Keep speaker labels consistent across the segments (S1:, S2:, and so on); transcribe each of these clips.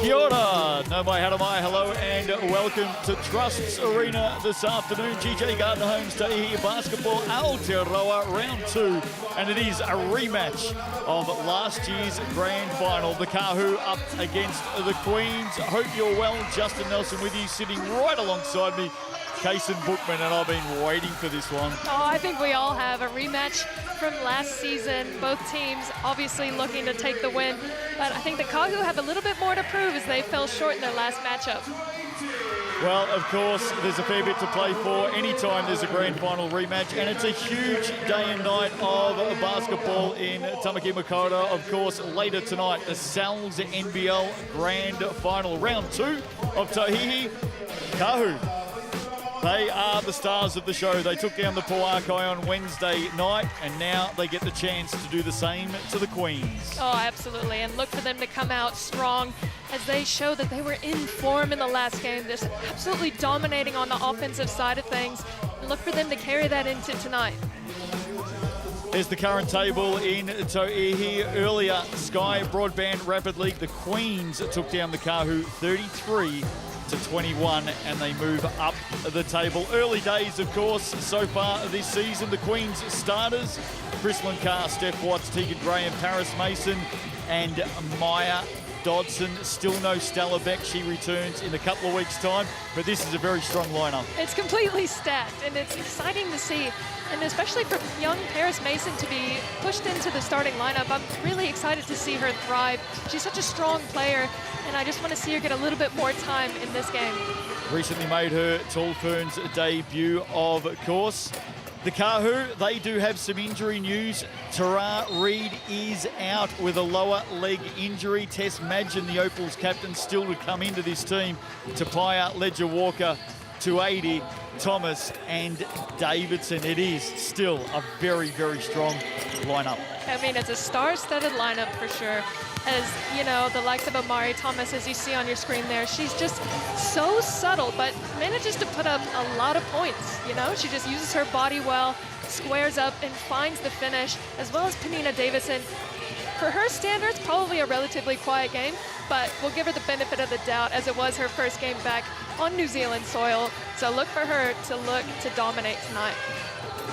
S1: Kia ora, no mai hara mai, hello and welcome to Trust's Arena this afternoon. GJ Gardner Home's Tauihi Basketball Aotearoa round 2, and it is a rematch of last year's grand final. The Kahu up against the Queens. Hope you're well. Justin Nelson with you, sitting right alongside me, Kason Bookman, and I've been waiting for this one.
S2: Oh, I think we all have. A rematch from last season. Both teams obviously looking to take the win, but I think the Kahu have a little bit more to prove as they fell short in their last matchup.
S1: Well, of course, there's a fair bit to play for anytime there's a grand final rematch, and it's a huge day and night of basketball in Tamaki Makaurau. Of course, later tonight, the Sal's NBL grand final, round 2 of Tauihi. Kahu, they are the stars of the show. They took down the Pauakai on Wednesday night, and now they get the chance to do the same to the Queens.
S2: Oh, absolutely, and look for them to come out strong as they show that they were in form in the last game, just absolutely dominating on the offensive side of things, and look for them to carry that into tonight.
S1: There's the current table in Tauihi. Earlier, Sky Broadband Rapid League, the Queens took down the Kahu 33-21, and they move up the table. Early days, of course, so far this season. The Queens starters, Chryslyn Carr, Steph Watts, Tegan Graham, Paris Mason, and Maya Dodson. Still no Stella Beck. She returns in a couple of weeks' time, but this is a very strong lineup.
S2: It's completely stacked, and it's exciting to see, and especially for young Paris Mason to be pushed into the starting lineup. I'm really excited to see her thrive. She's such a strong player, and I just want to see her get a little bit more time in this game. Recently
S1: made her Tall Ferns debut, of course. The Kahu, they do have some injury news. Tara Reid is out with a lower leg injury. Tess Madgen, the Opals captain, still to come into this team. Tapia, Ledger Walker, 280, Thomas and Davidson. It is still a very, very strong lineup.
S2: I mean, it's a star-studded lineup for sure. As, you know, the likes of Amari Thomas, as you see on your screen there, she's just so subtle, but manages to put up a lot of points, you know? She just uses her body well, squares up, and finds the finish, as well as Penina Davidson. For her standards, probably a relatively quiet game, but we'll give her the benefit of the doubt as it was her first game back on New Zealand soil. So look for her to dominate tonight.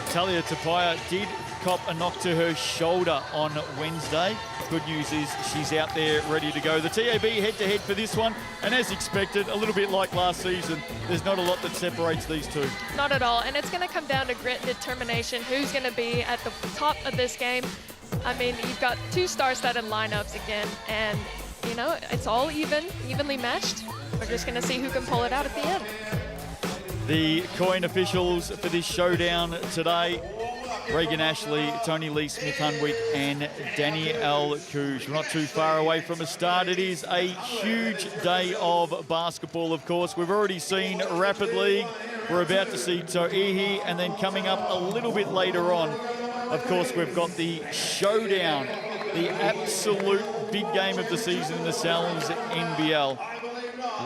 S1: Talia Tapia did cop a knock to her shoulder on Wednesday. Good news is she's out there ready to go. The TAB head-to-head for this one, and as expected, a little bit like last season, there's not a lot that separates these two.
S2: Not at all, and it's going to come down to grit and determination. Who's going to be at the top of this game? I mean, you've got two star-studded lineups again, and, you know, it's all evenly matched. We're just going to see who can pull it out at the end.
S1: The coin officials for this showdown today: Reagan Ashley, Tony Lee Smith-Hunwick, and Danielle Couge. We're not too far away from a start. It is a huge day of basketball, of course. We've already seen Rapid League. We're about to see Tauihi, and then coming up a little bit later on, of course, we've got the showdown, the absolute big game of the season in the Sal's NBL,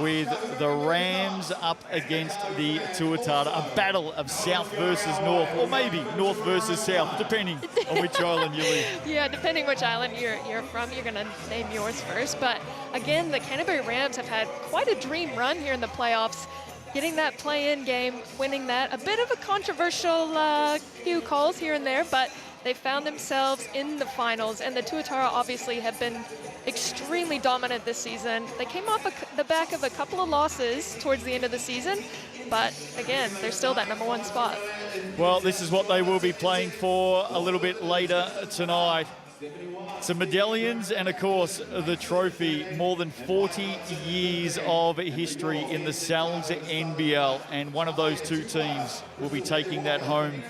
S1: with the Rams up against the Tuatara. A battle of South versus North, or maybe North versus South, depending on which island you live.
S2: Yeah, depending which island you're from, you're going to name yours first. But again, the Canterbury Rams have had quite a dream run here in the playoffs. Getting that play-in game, winning that. A bit of a controversial few calls here and there, but they found themselves in the finals, and the Tuatara obviously have been extremely dominant this season. They came off the back of a couple of losses towards the end of the season, but again, they're still that #1 spot.
S1: Well, this is what they will be playing for a little bit later tonight. Some medallions and, of course, the trophy. More than 40 years of history in the Sal's NBL, and one of those two teams will be taking that home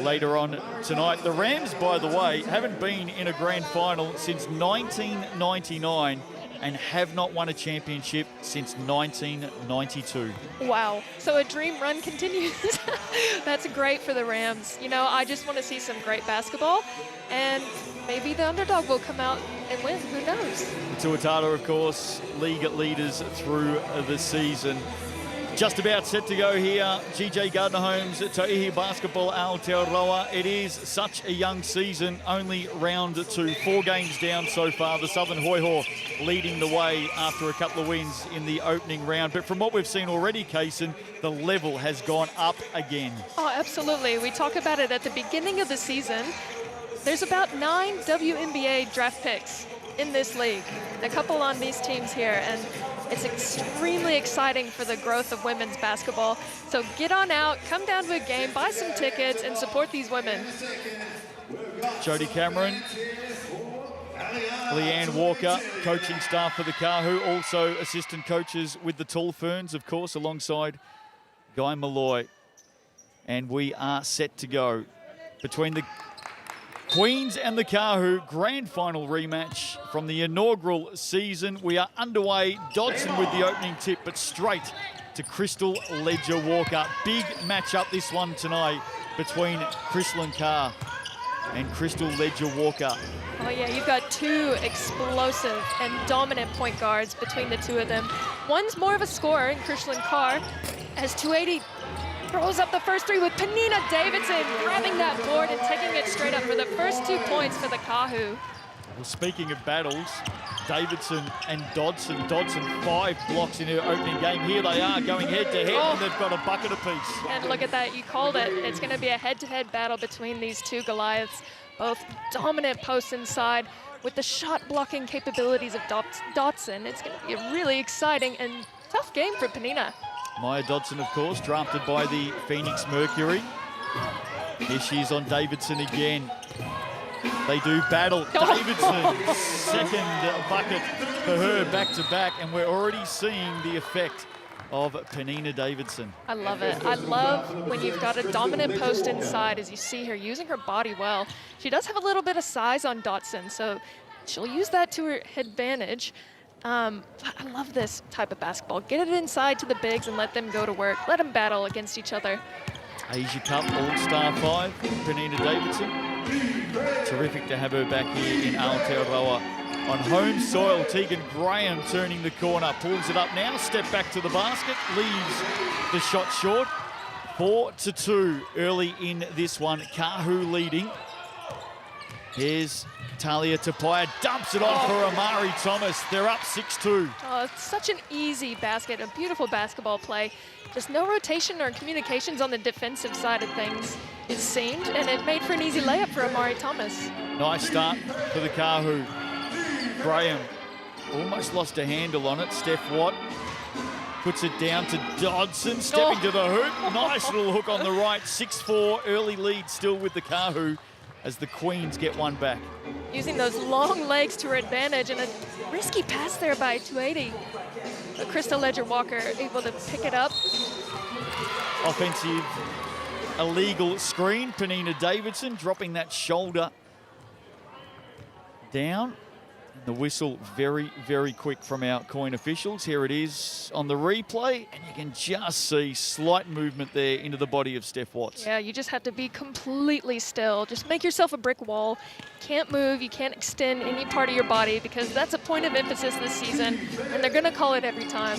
S1: later on tonight. The Rams, by the way, haven't been in a grand final since 1999 and have not won a championship since 1992.
S2: Wow. So a dream run continues. That's great for the Rams. You know, I just want to see some great basketball, and maybe the underdog will come out and win. Who knows?
S1: The Tuatara, of course, league leaders through the season. Just about set to go here. GJ Gardner Holmes, Tauihi Basketball Aotearoa. It is such a young season, only round 2. 4 games down so far. The Southern Hoiho leading the way after a couple of wins in the opening round. But from what we've seen already, Kaysen, the level has gone up again.
S2: Oh, absolutely. We talk about it at the beginning of the season. There's about 9 WNBA draft picks in this league. A couple on these teams here, and it's extremely exciting for the growth of women's basketball. So get on out, come down to a game, buy some tickets, and support these women.
S1: Jodie Cameron, Leanne Walker, coaching staff for the Kahu, also assistant coaches with the Tall Ferns, of course, alongside Guy Malloy. And we are set to go between the Queens and the Kahu grand final rematch from the inaugural season. We are underway. Dodson with the opening tip, but straight to Crystal Ledger-Walker. Big matchup this one tonight between Crystalline Carr and Crystal Ledger-Walker.
S2: Oh yeah, you've got 2 explosive and dominant point guards between the 2 of them. One's more of a scorer in Crystalline Carr, as 280 throws up the first 3 with Penina Davidson grabbing that board and taking it straight up for the first 2 points for the Kahu.
S1: Well, speaking of battles, Davidson and Dodson. Dodson 5 blocks in her opening game. Here they are going head-to-head, and they've got a bucket apiece.
S2: And look at that, you called it. It's going to be a head-to-head battle between these 2 Goliaths, both dominant posts inside with the shot-blocking capabilities of Dodson. It's going to be a really exciting and tough game for Penina.
S1: Maya Dodson, of course, drafted by the Phoenix Mercury. Here she is on Davidson again. They do battle. Davidson, second bucket for her back-to-back, and we're already seeing the effect of Penina Davidson.
S2: I love it. I love when you've got a dominant post inside, as you see her using her body well. She does have a little bit of size on Dodson, so she'll use that to her advantage. I love this type of basketball. Get it inside to the bigs and let them go to work. Let them battle against each other.
S1: Asia Cup All-Star 5, Penina Davidson. Terrific to have her back here in Aotearoa. On home soil, Tegan Graham turning the corner, pulls it up now, step back to the basket, leaves the shot short. 4-2 early in this one. Kahu leading. Here's Talia Tapaya, dumps it off for Amari Thomas. They're up 6-2.
S2: Oh, it's such an easy basket, a beautiful basketball play. Just no rotation or communications on the defensive side of things, it seemed, and it made for an easy layup for Amari Thomas.
S1: Nice start for the Kahu. Graham almost lost a handle on it. Steph Watt puts it down to Dodson, stepping to the hoop. Nice little hook on the right. 6-4, early lead still with the Kahu as the Queens get one back.
S2: Using those long legs to her advantage, and a risky pass there by 280. But Crystal Ledger-Walker able to pick it up.
S1: Offensive illegal screen. Penina Davidson dropping that shoulder down. The whistle very, very quick from our coin officials. Here it is on the replay, and you can just see slight movement there into the body of Steph Watts.
S2: Yeah, you just have to be completely still. Just make yourself a brick wall. You can't move, you can't extend any part of your body, because that's a point of emphasis this season, and they're gonna call it every time.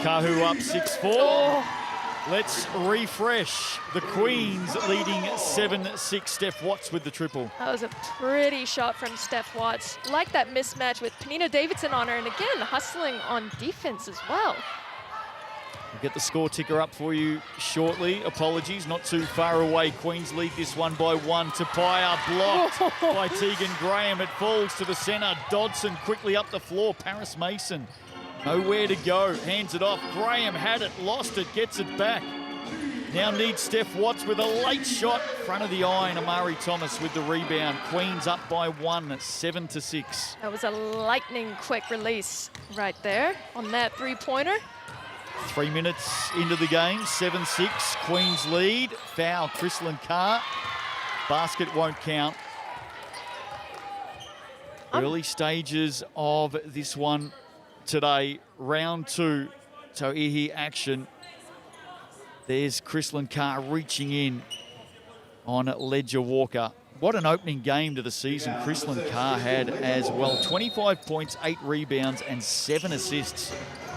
S1: Kahu up 6-4. Let's refresh. The Queens leading 7-6. Steph Watts with the triple.
S2: That was a pretty shot from Steph Watts. Like that mismatch with Penina Davidson on her, and again, hustling on defense as well.
S1: We'll get the score ticker up for you shortly. Apologies, not too far away. Queens lead this one by 1. Tapaya blocked by Tegan Graham. It falls to the center. Dodson quickly up the floor. Paris Mason nowhere to go. Hands it off. Graham had it, lost it, gets it back. Now needs Steph Watts with a late shot. Front of the eye, and Amari Thomas with the rebound. Queens up by 1, 7-6.
S2: That was a lightning quick release right there on that three-pointer.
S1: 3 minutes into the game, 7-6. Queens lead. Foul, Crystalline Carr. Basket won't count. Early stages of this one today, round 2, Tauihi action. There's Crystalline Carr reaching in on Ledger-Walker. What an opening game to the season Crystalline Carr had as well. 25 points, 8 rebounds, and 7 assists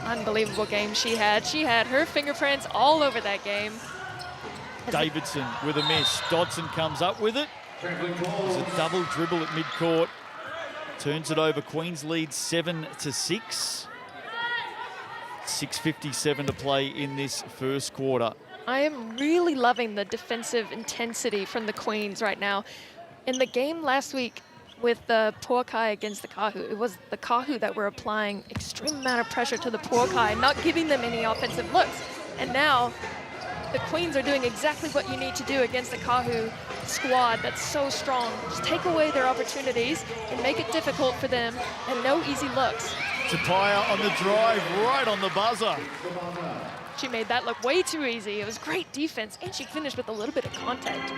S2: unbelievable game she had. She had her fingerprints all over that game.
S1: Davidson with a miss. Dodson comes up with it. There's a double dribble at midcourt. Turns it over. Queens leads 7-6. 6:57 to play in this first quarter.
S2: I am really loving the defensive intensity from the Queens right now. In the game last week with the Puakai against the Kahu, it was the Kahu that were applying extreme amount of pressure to the Puakai, not giving them any offensive looks. And now the Queens are doing exactly what you need to do against the Kahu squad that's so strong. Just take away their opportunities and make it difficult for them, and no easy looks.
S1: Tapia on the drive, right on the buzzer.
S2: She made that look way too easy. It was great defense, and she finished with a little bit of contact.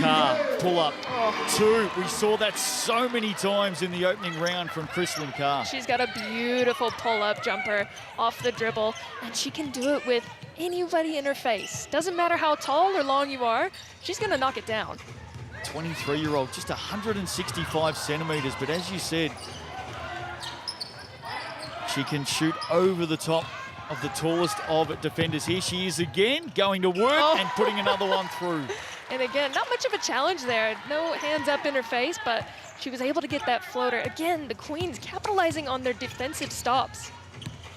S1: Carr, pull up. Two. We saw that so many times in the opening round from Kristlyn Carr.
S2: She's got a beautiful pull-up jumper off the dribble, and she can do it with anybody in her face. Doesn't matter how tall or long you are, she's gonna knock it down.
S1: 23-year-old, just 165 centimeters, but as you said, she can shoot over the top of the tallest of defenders. Here she is again, going to work and putting another one through.
S2: And again, not much of a challenge there. No hands up in her face, but she was able to get that floater. Again, the Queens capitalizing on their defensive stops.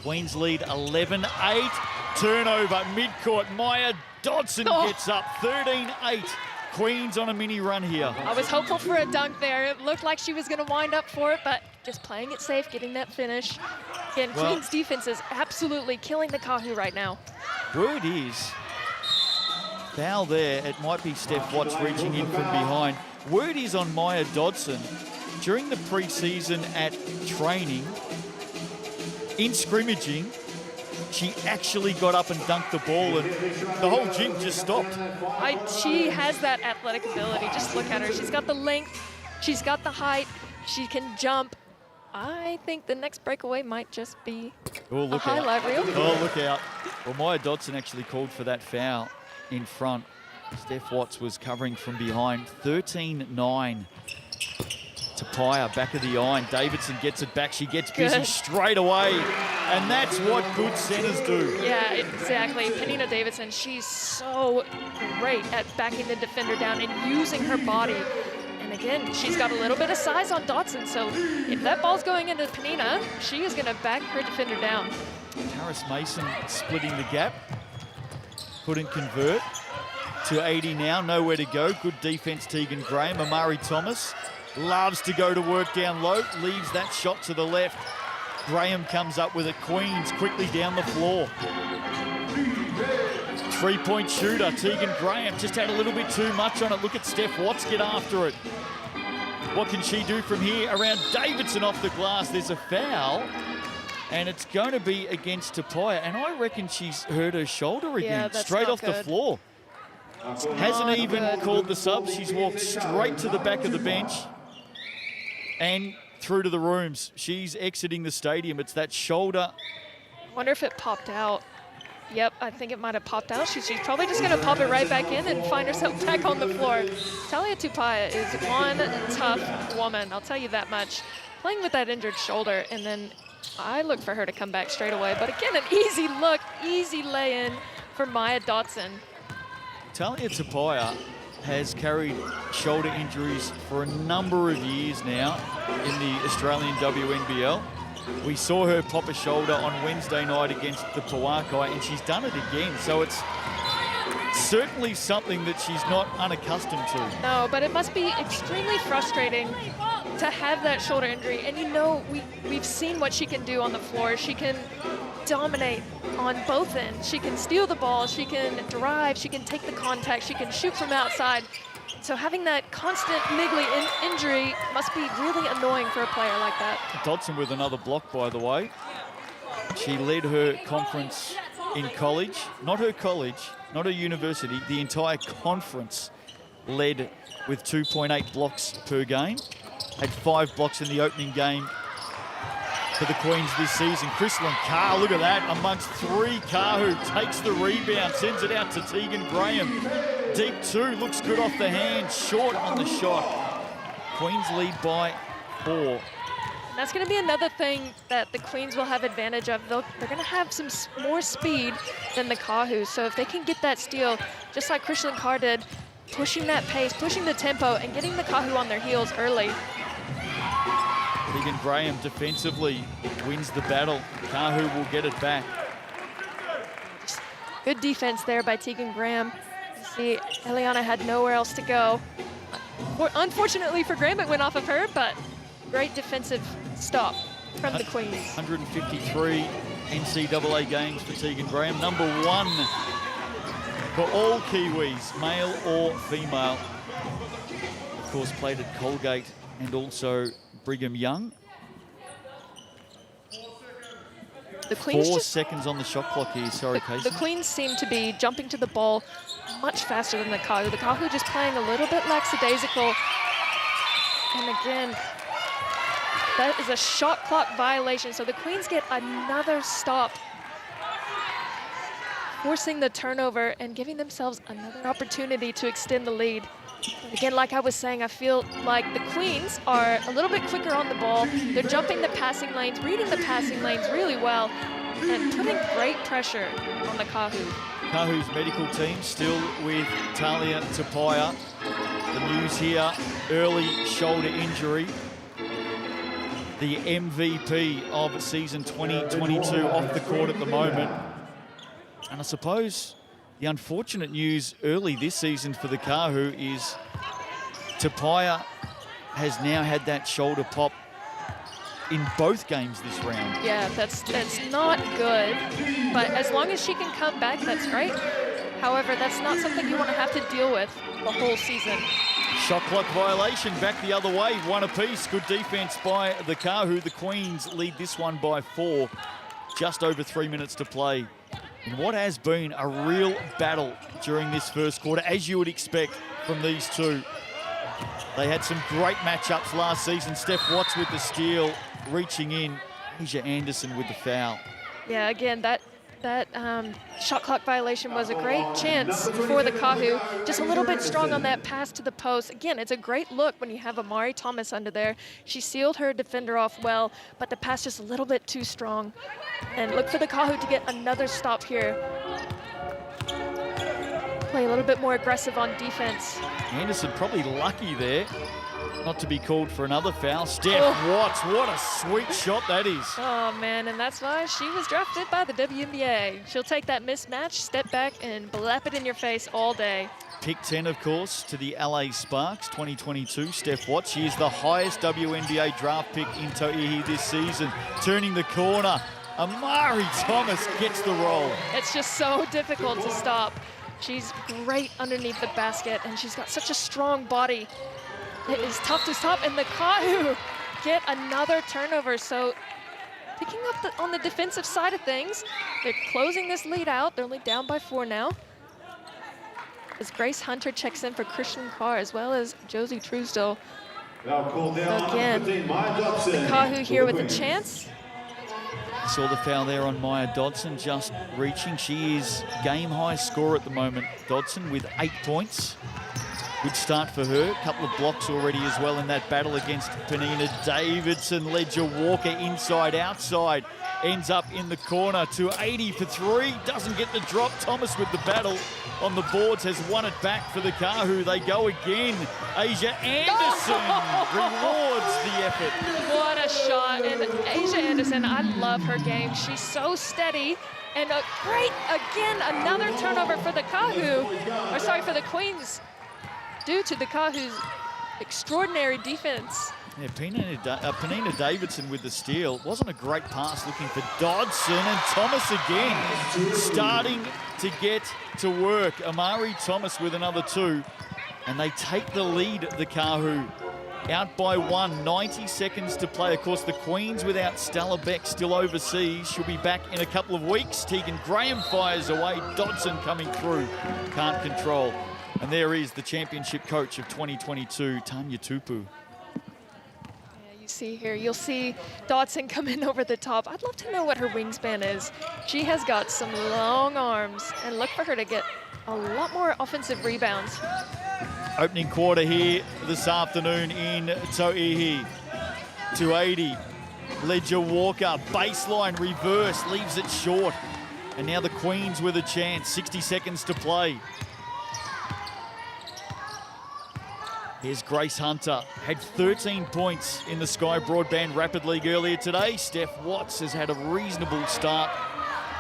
S1: Queens lead 11-8. Turnover, midcourt. Maya Dodson gets up, 13-8. Queens on a mini run here.
S2: I was hopeful for a dunk there. It looked like she was going to wind up for it, but just playing it safe, getting that finish. Again, Queens defense is absolutely killing the Kahu right now.
S1: Word is, foul there. It might be Steph Watts reaching in from behind. Word is on Maya Dodson. During the preseason at training, in scrimmaging, she actually got up and dunked the ball, and the whole gym just stopped.
S2: She has that athletic ability. Just look at her. She's got the length. She's got the height. She can jump. I think the next breakaway might just be a highlight reel.
S1: Oh, look out. Well, Maya Dodson actually called for that foul in front. Steph Watts was covering from behind. 13-9. Tapia, back of the iron. Davidson gets it back. She gets busy straight away. And that's what good centers do.
S2: Yeah, exactly. Penina Davidson, she's so great at backing the defender down and using her body. And again, she's got a little bit of size on Dodson, so if that ball's going into Penina, she is going to back her defender down.
S1: Harris Mason splitting the gap. Couldn't convert. To 80 now, nowhere to go. Good defense, Tegan Graham. Amari Thomas loves to go to work down low, leaves that shot to the left. Graham comes up with it. Queens quickly down the floor. Three-point shooter, Tegan Graham, just had a little bit too much on it. Look at Steph Watts get after it. What can she do from here? Around Davidson off the glass. There's a foul, and it's going to be against Tapia, and I reckon she's hurt her shoulder again, straight off the floor. Hasn't even called the sub. She's walked straight to the back of the bench and through to the rooms. She's exiting the stadium. It's that shoulder.
S2: I wonder if it popped out. Yep, I think it might have popped out. She's probably just going to pop it right back in and find herself back on the floor. Talia Tapia is one tough woman, I'll tell you that much. Playing with that injured shoulder, and then I look for her to come back straight away. But again, an easy look, easy lay-in for Maya Dodson.
S1: Talia Tapia has carried shoulder injuries for a number of years now in the Australian WNBL. We saw her pop a shoulder on Wednesday night against the Puakai, and she's done it again. So it's certainly something that she's not unaccustomed to.
S2: No, but it must be extremely frustrating to have that shoulder injury. And you know, we've seen what she can do on the floor. She can dominate on both ends. She can steal the ball, she can drive, she can take the contact, she can shoot from outside. So having that constant niggly injury must be really annoying for a player like that.
S1: Dodson with another block, by the way. She led her conference in college, not her university, the entire conference led with 2.8 blocks per game. Had 5 blocks in the opening game for the Queens this season. Kristlyn Carr, look at that, amongst 3. Kahu takes the rebound, sends it out to Tegan Graham. Deep 2, looks good off the hand, short on the shot. Queens lead by 4.
S2: That's going to be another thing that the Queens will have advantage of. They're going to have some more speed than the Kahu. So if they can get that steal, just like Krishlyn Carr did, pushing that pace, pushing the tempo, and getting the Kahu on their heels early.
S1: Tegan Graham defensively wins the battle. Kahu will get it back.
S2: Good defense there by Tegan Graham. You see, Eliana had nowhere else to go. Unfortunately for Graham, it went off of her, but great defensive stop from the Queens.
S1: 153 NCAA games for Tegan Graham. Number 1 for all Kiwis, male or female. Of course, played at Colgate and also Brigham Young.
S2: The Queens
S1: 4 seconds on the shot clock here. Sorry, Casey.
S2: The Queens seem to be jumping to the ball much faster than the Kahu. The Kahu just playing a little bit lackadaisical. And again, that is a shot clock violation. So the Queens get another stop, forcing the turnover and giving themselves another opportunity to extend the lead. But again, like I was saying, I feel like the Queens are a little bit quicker on the ball. They're jumping the passing lanes, reading the passing lanes really well, and putting great pressure on the Kahu.
S1: Kahu's medical team still with Talia Tapaya. The news here, early shoulder injury. The MVP of season 2022 off the court at the moment. And I suppose the unfortunate news early this season for the Kahu is Tapaya has now had that shoulder pop in both games this round.
S2: Yeah, that's not good. But as long as she can come back, that's great. However, that's not something you want to have to deal with the whole season.
S1: Shot clock violation back the other way, 1 apiece. Good defense by the Kahu. The Queens lead this one by 4. Just over 3 minutes to play. In what has been a real battle during this first quarter, as you would expect from these two. They had some great matchups last season. Steph Watts with the steal, reaching in. Asia Anderson with the foul.
S2: Yeah, again, that shot clock violation was a great chance for the Kahu. Just a little bit strong on that pass to the post. Again, it's a great look when you have Amari Thomas under there. She sealed her defender off well, but the pass just a little bit too strong. And look for the Kahu to get another stop here. Play a little bit more aggressive on defense.
S1: Anderson probably lucky there not to be called for another foul. Steph Watts, what a sweet shot that is.
S2: Oh man, and that's why she was drafted by the WNBA. She'll take that mismatch, step back, and blap it in your face all day.
S1: Pick 10, of course, to the LA Sparks 2022. Steph Watts, she is the highest WNBA draft pick in Tauihi this season. Turning the corner, Amari Thomas gets the roll.
S2: It's just so difficult to stop. She's great underneath the basket, and she's got such a strong body. It is tough to stop, and the Kahu get another turnover. So picking up on the defensive side of things, they're closing this lead out. They're only down by 4 now. As Grace Hunter checks in for Krishlyn Carr, as well as Josie Truesdale. So again, the Kahu here with a chance.
S1: Saw the foul there on Maya Dodson, just reaching. She is game-high scorer at the moment. Dodson with 8 points. Good start for her. A couple of blocks already as well in that battle against Penina Davidson. Ledger Walker inside, outside. Ends up in the corner. 280 for 3. Doesn't get the drop. Thomas with the battle on the boards has won it back for the Kahu. They go again. Asia Anderson rewards the effort.
S2: What a shot. And Asia Anderson, I love her game. She's so steady. And a great, again, another turnover for the Kahu. Or sorry, for the Queens. Due to the Kahu's extraordinary defense.
S1: Yeah, Penina Davidson with the steal. Wasn't a great pass looking for Dodson, and Thomas again starting to get to work. Amari Thomas with another 2, and they take the lead, the Kahu. Out by 1, 90 seconds to play. Of course, the Queens without Stella Beck still overseas. She'll be back in a couple of weeks. Tegan Graham fires away. Dodson coming through. Can't control. And there is the championship coach of 2022, Tanya Tupu.
S2: Yeah, you see here, you'll see Dodson come in over the top. I'd love to know what her wingspan is. She has got some long arms, and look for her to get a lot more offensive rebounds.
S1: Opening quarter here this afternoon in Tauihi. 280. Ledger Walker, baseline reverse, leaves it short. And now the Queens with a chance, 60 seconds to play. Here's Grace Hunter, had 13 points in the Sky Broadband Rapid League earlier today. Steph Watts has had a reasonable start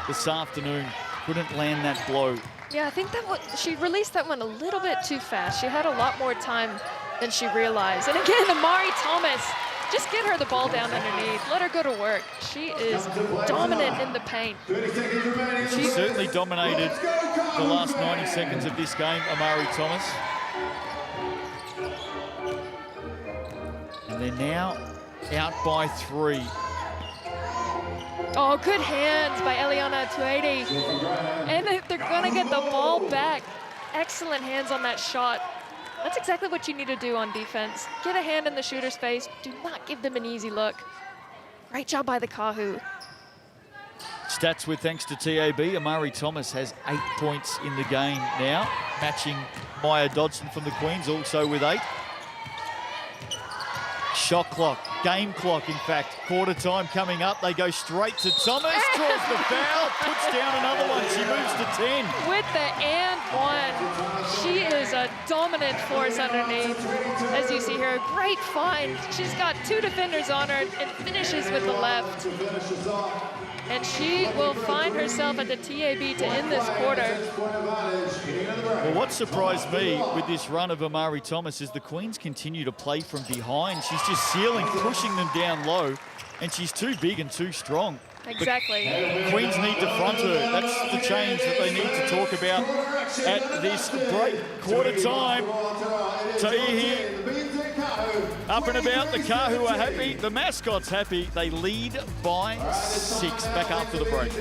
S1: this afternoon. Couldn't land that blow.
S2: Yeah, I think she released that one a little bit too fast. She had a lot more time than she realized. And again, Amari Thomas, just get her the ball down underneath. Let her go to work. She is dominant in the paint.
S1: She certainly dominated the last 90 seconds of this game, Amari Thomas. And they're now out by 3.
S2: Oh, good hands by Eliana Tuedi. And they're gonna get the ball back. Excellent hands on that shot. That's exactly what you need to do on defense. Get a hand in the shooter's face. Do not give them an easy look. Great job by the Kahu.
S1: Stats with thanks to TAB. Amari Thomas has 8 points in the game now, matching Maya Dodson from the Queens, also with 8. Shot clock, game clock, in fact. Quarter time coming up. They go straight to Thomas, draws the foul, puts down another one. She moves to 10.
S2: With the and one, she is a dominant force underneath. As you see here, a great find. She's got 2 defenders on her and finishes with the left. And she will find herself at the TAB to end this quarter.
S1: Well, what surprised me with this run of Amari Thomas is the Queens continue to play from behind. She's just sealing, pushing them down low, and she's too big and too strong.
S2: Exactly.
S1: The Queens need to front her. That's the change that they need to talk about at this break. Quarter time. Tauihi up and about. The Kahu are happy. The mascot's happy. They lead by 6. Back after the break.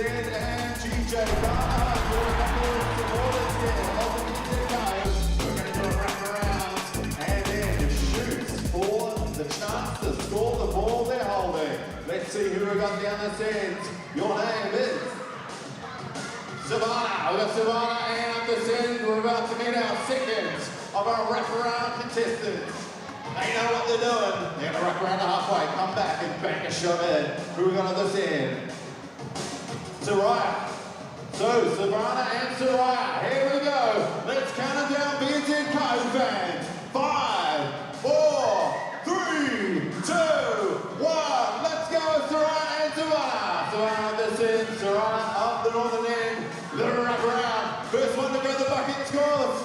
S3: The chance to score the ball they're holding. Let's see who we got down this end. Your name is Savannah. We've got Savannah and up this end. We're about to meet our second of our wraparound contestants. They know what they're doing. They're gonna wrap around the halfway, come back and bang a shot in. Who we got on this end? Soraya. So Savannah and Soraya. Here we go. Let's count them down. BBNZ Kahu fans. 5, 4, 3, 2, 1. Let's go, Soraya and Savannah. Savannah this end, Soraya up the northern end. Little wrap around. First one to go the bucket scores.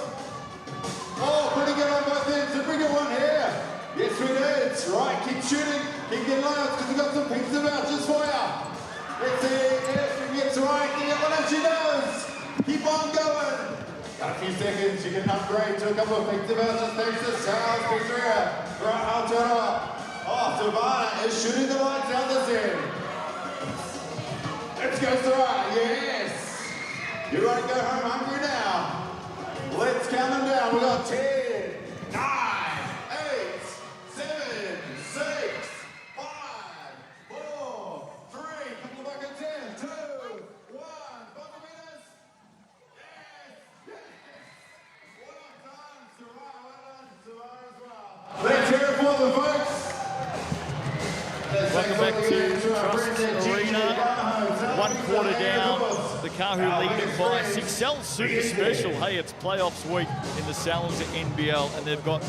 S3: Oh, pretty good on both ends. A bigger one here. Yes, we did. Right, keep shooting. Keep getting loads because we've got some pizza vouchers for you. Let's see if we can get Soraya to get one as she does. Keep on going. Got a few seconds, you can upgrade to a couple of pizza vouchers thanks to Sal's Pizzeria. Right, Aotearoa. Oh, Savannah is shooting the lights out this end. Let's go, Soraya. Yes. You're ready to go home hungry now. Let's count them down. We got 10, 9, 8, 7, 6, 5, 4, 3, couple of buckets in, 2, 1. Buzzer beaters. Let's hear it for them, folks.
S1: Welcome back to Trust Arena. 1 quarter down. The Kahu lead it by 6. Sal's super special. Hey, it's playoffs week in the Sal's NBL, and they've got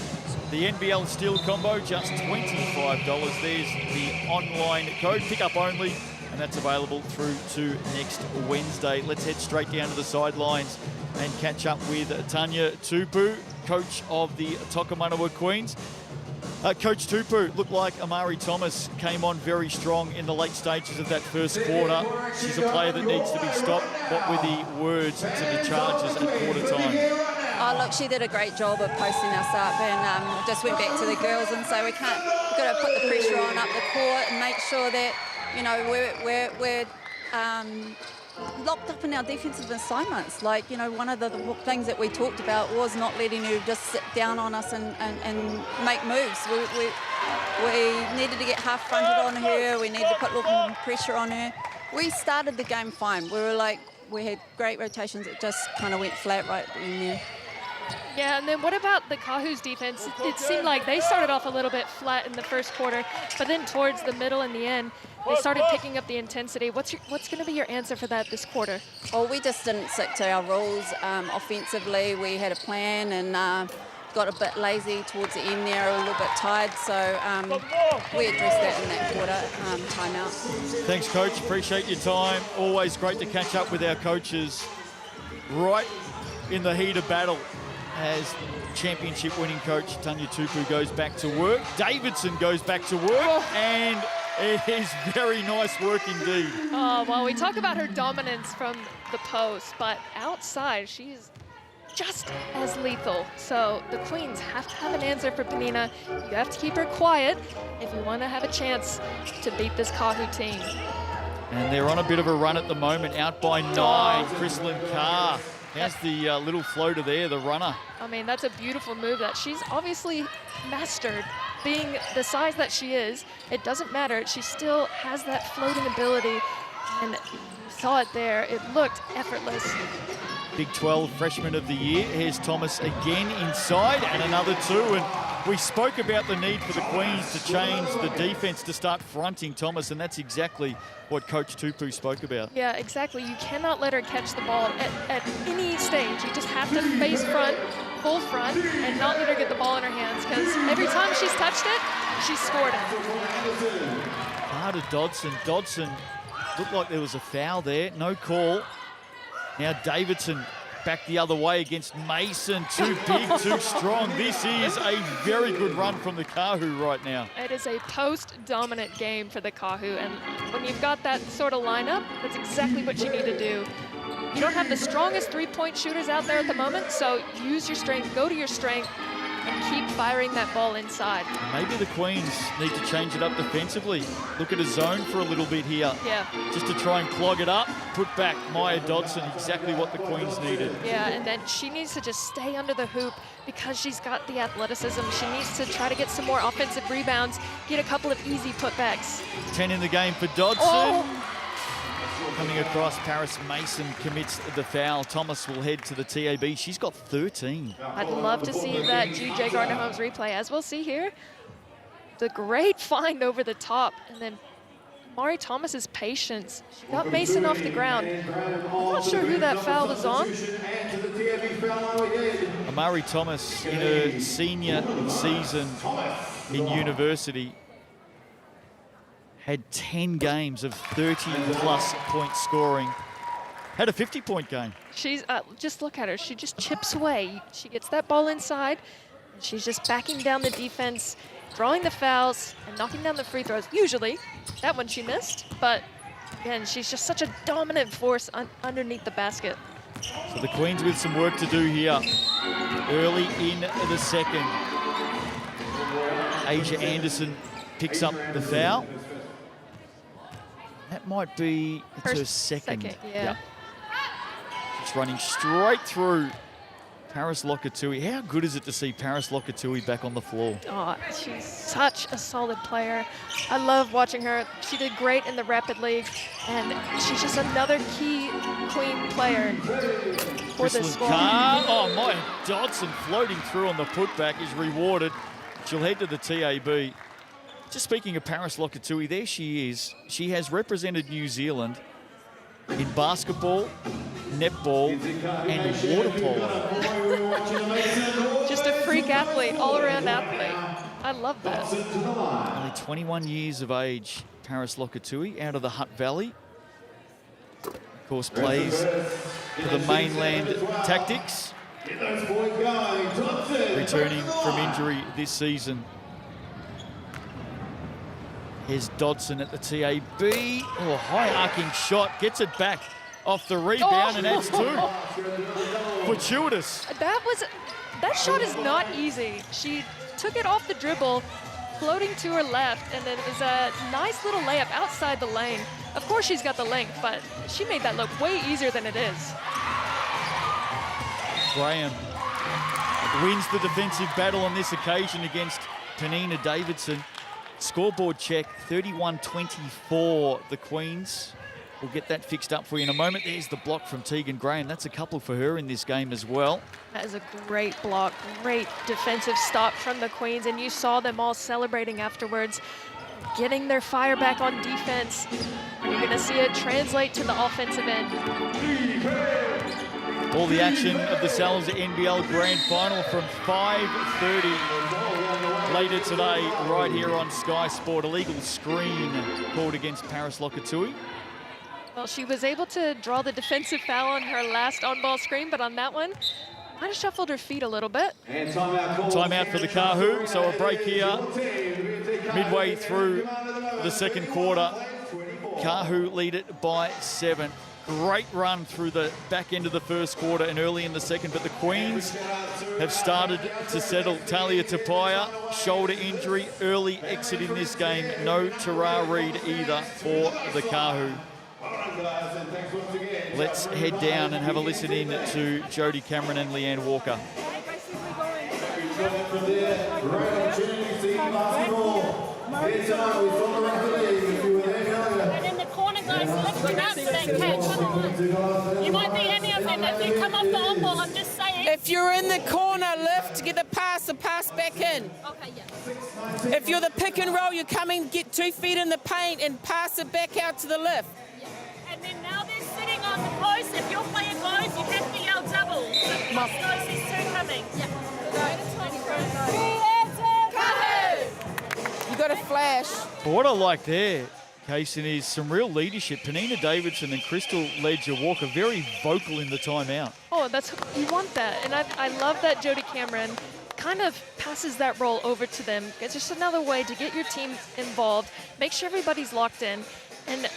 S1: the NBL Steel Combo, just $25. There's the online code, pick up only, and that's available through to next Wednesday. Let's head straight down to the sidelines and catch up with Tanya Tupu, coach of the Tokomanawa Queens. Coach Tupu, looked like Amari Thomas came on very strong in the late stages of that first quarter. She's a player that needs to be stopped. What were the words to the Chargers at quarter time?
S4: Oh, look, she did a great job of posting us up and just went back to the girls and say we've got to put the pressure on up the court and make sure that, you know, we're locked up in our defensive assignments. Like, you know, one of the things that we talked about was not letting her just sit down on us and make moves. We needed to get half fronted on her. We needed to put a little more pressure on her. We started the game fine. We had great rotations. It just kind of went flat right in there.
S2: Yeah, and then what about the Kahu's defense? It seemed like they started off a little bit flat in the first quarter, but then towards the middle and the end, they started picking up the intensity. What's going to be your answer for that this quarter?
S4: Well, we just didn't stick to our rules offensively. We had a plan and got a bit lazy towards the end there, a little bit tired. So we addressed that in that quarter timeout.
S1: Thanks, Coach. Appreciate your time. Always great to catch up with our coaches right in the heat of battle as championship winning coach Tauihi Tupu goes back to work. Davidson goes back to work, and it is very nice work indeed.
S2: Oh, well, we talk about her dominance from the post, but outside, she's just as lethal. So the Queens have to have an answer for Penina. You have to keep her quiet if you want to have a chance to beat this Kahu team.
S1: And they're on a bit of a run at the moment, out by 9. Chrislyn Carr has the little floater there, the runner.
S2: I mean, that's a beautiful move that she's obviously mastered. Being the size that she is, it doesn't matter. She still has that floating ability, and you saw it there. It looked effortless.
S1: Big 12 freshman of the year. Here's Thomas again inside, and another 2. And we spoke about the need for the Queens to change the defense to start fronting Thomas, and that's exactly what Coach Tupu spoke about.
S2: Yeah, exactly. You cannot let her catch the ball at any stage. You just have to face front, full front, and not let her get the ball in her hands, because every time she's touched it, she's scored it.
S1: Carter Dodson. Dodson looked like there was a foul there. No call. Now Davidson back the other way against Mason. Too big, too strong. This is a very good run from the Kahu right now.
S2: It is a post-dominant game for the Kahu, and when you've got that sort of lineup, that's exactly what you need to do. You don't have the strongest three-point shooters out there at the moment, so use your strength, go to your strength, and keep firing that ball inside.
S1: Maybe the Queens need to change it up defensively. Look at a zone for a little bit here.
S2: Yeah.
S1: Just to try and clog it up. Put back Maya Dodson, exactly what the Queens needed.
S2: Yeah, and then she needs to just stay under the hoop because she's got the athleticism. She needs to try to get some more offensive rebounds, get a couple of easy putbacks.
S1: 10 in the game for Dodson.
S2: Oh.
S1: Coming across, Paris Mason commits the foul. Thomas will head to the TAB. She's got 13.
S2: I'd love to see that GJ Gardner-Holmes replay, as we'll see here. The great find over the top, and then Mari Thomas's patience. She got Mason off the ground. I'm not sure who that foul was on.
S1: Amari Thomas in her senior season in university had 10 games of 30-plus point scoring. Had a 50-point game.
S2: She's, just look at her. She just chips away. She gets that ball inside, and she's just backing down the defense, drawing the fouls, and knocking down the free throws. Usually, that one she missed, but again, she's just such a dominant force underneath the basket.
S1: So the Queens with some work to do here. Early in the second. Asia Anderson picks up the foul. That might be her second.
S2: Yeah.
S1: It's running straight through Paris Lokatui. How good is it to see Paris Lokatui back on the floor?
S2: Oh, she's such a solid player. I love watching her. She did great in the Rapid League, and she's just another key Queen player for this squad.
S1: Oh, my Dodson floating through on the putback is rewarded. She'll head to the TAB. Just speaking of Paris Lokatui, there she is. She has represented New Zealand in basketball, netball, and water polo.
S2: Just a freak athlete, all-around athlete. I love that.
S1: Only 21 years of age, Paris Lokatui, out of the Hutt Valley. Of course, plays for the mainland Tactics. Returning from injury this season. Here's Dodson at the TAB. Oh, high arcing shot. Gets it back off the rebound and adds 2. Fortuitous.
S2: That shot is not easy. She took it off the dribble, floating to her left, and then it was a nice little layup outside the lane. Of course she's got the length, but she made that look way easier than it is.
S1: Graham wins the defensive battle on this occasion against Penina Davidson. Scoreboard check, 31-24, the Queens. We'll get that fixed up for you in a moment. There's the block from Tegan Graham. That's a couple for her in this game as well.
S2: That is a great block, great defensive stop from the Queens, and you saw them all celebrating afterwards, getting their fire back on defense. And you're going to see it translate to the offensive end.
S1: All the action of the Salza NBL Grand Final from 5:30 later today, right here on Sky Sport. Illegal screen called against Paris Lokatui.
S2: Well, she was able to draw the defensive foul on her last on-ball screen, but on that one, might have shuffled her feet a little bit.
S1: Timeout for the Kahu, so a break here midway through the second quarter. Kahu lead it by 7. Great run through the back end of the first quarter and early in the second, but the Queens have started to settle. Talia Tapaya, shoulder injury, early exit in this game. No Tara Reid either for the Kahu. Let's head down and have a listen in to Jodie Cameron and Leanne Walker.
S5: And in the corner, guys, lifting up for that catch. You might be any of them. If you come off the on-ball, I'm just saying.
S6: If you're in the corner, lift, get the pass back in.
S5: Okay, yeah.
S6: If you're the pick and roll, you come in, get 2 feet in the paint and pass it back out to the left.
S5: And then now they're sitting on the post. If your player goes, you have to yell double. So Chris knows there's 2 coming. Yeah.
S6: You got a flash.
S1: But what I like there, Kaysen, is some real leadership. Penina Davidson and Crystal Ledger-Walker very vocal in the timeout.
S2: Oh, you want that. And I love that Jodie Cameron kind of passes that role over to them. It's just another way to get your team involved, make sure everybody's locked in, and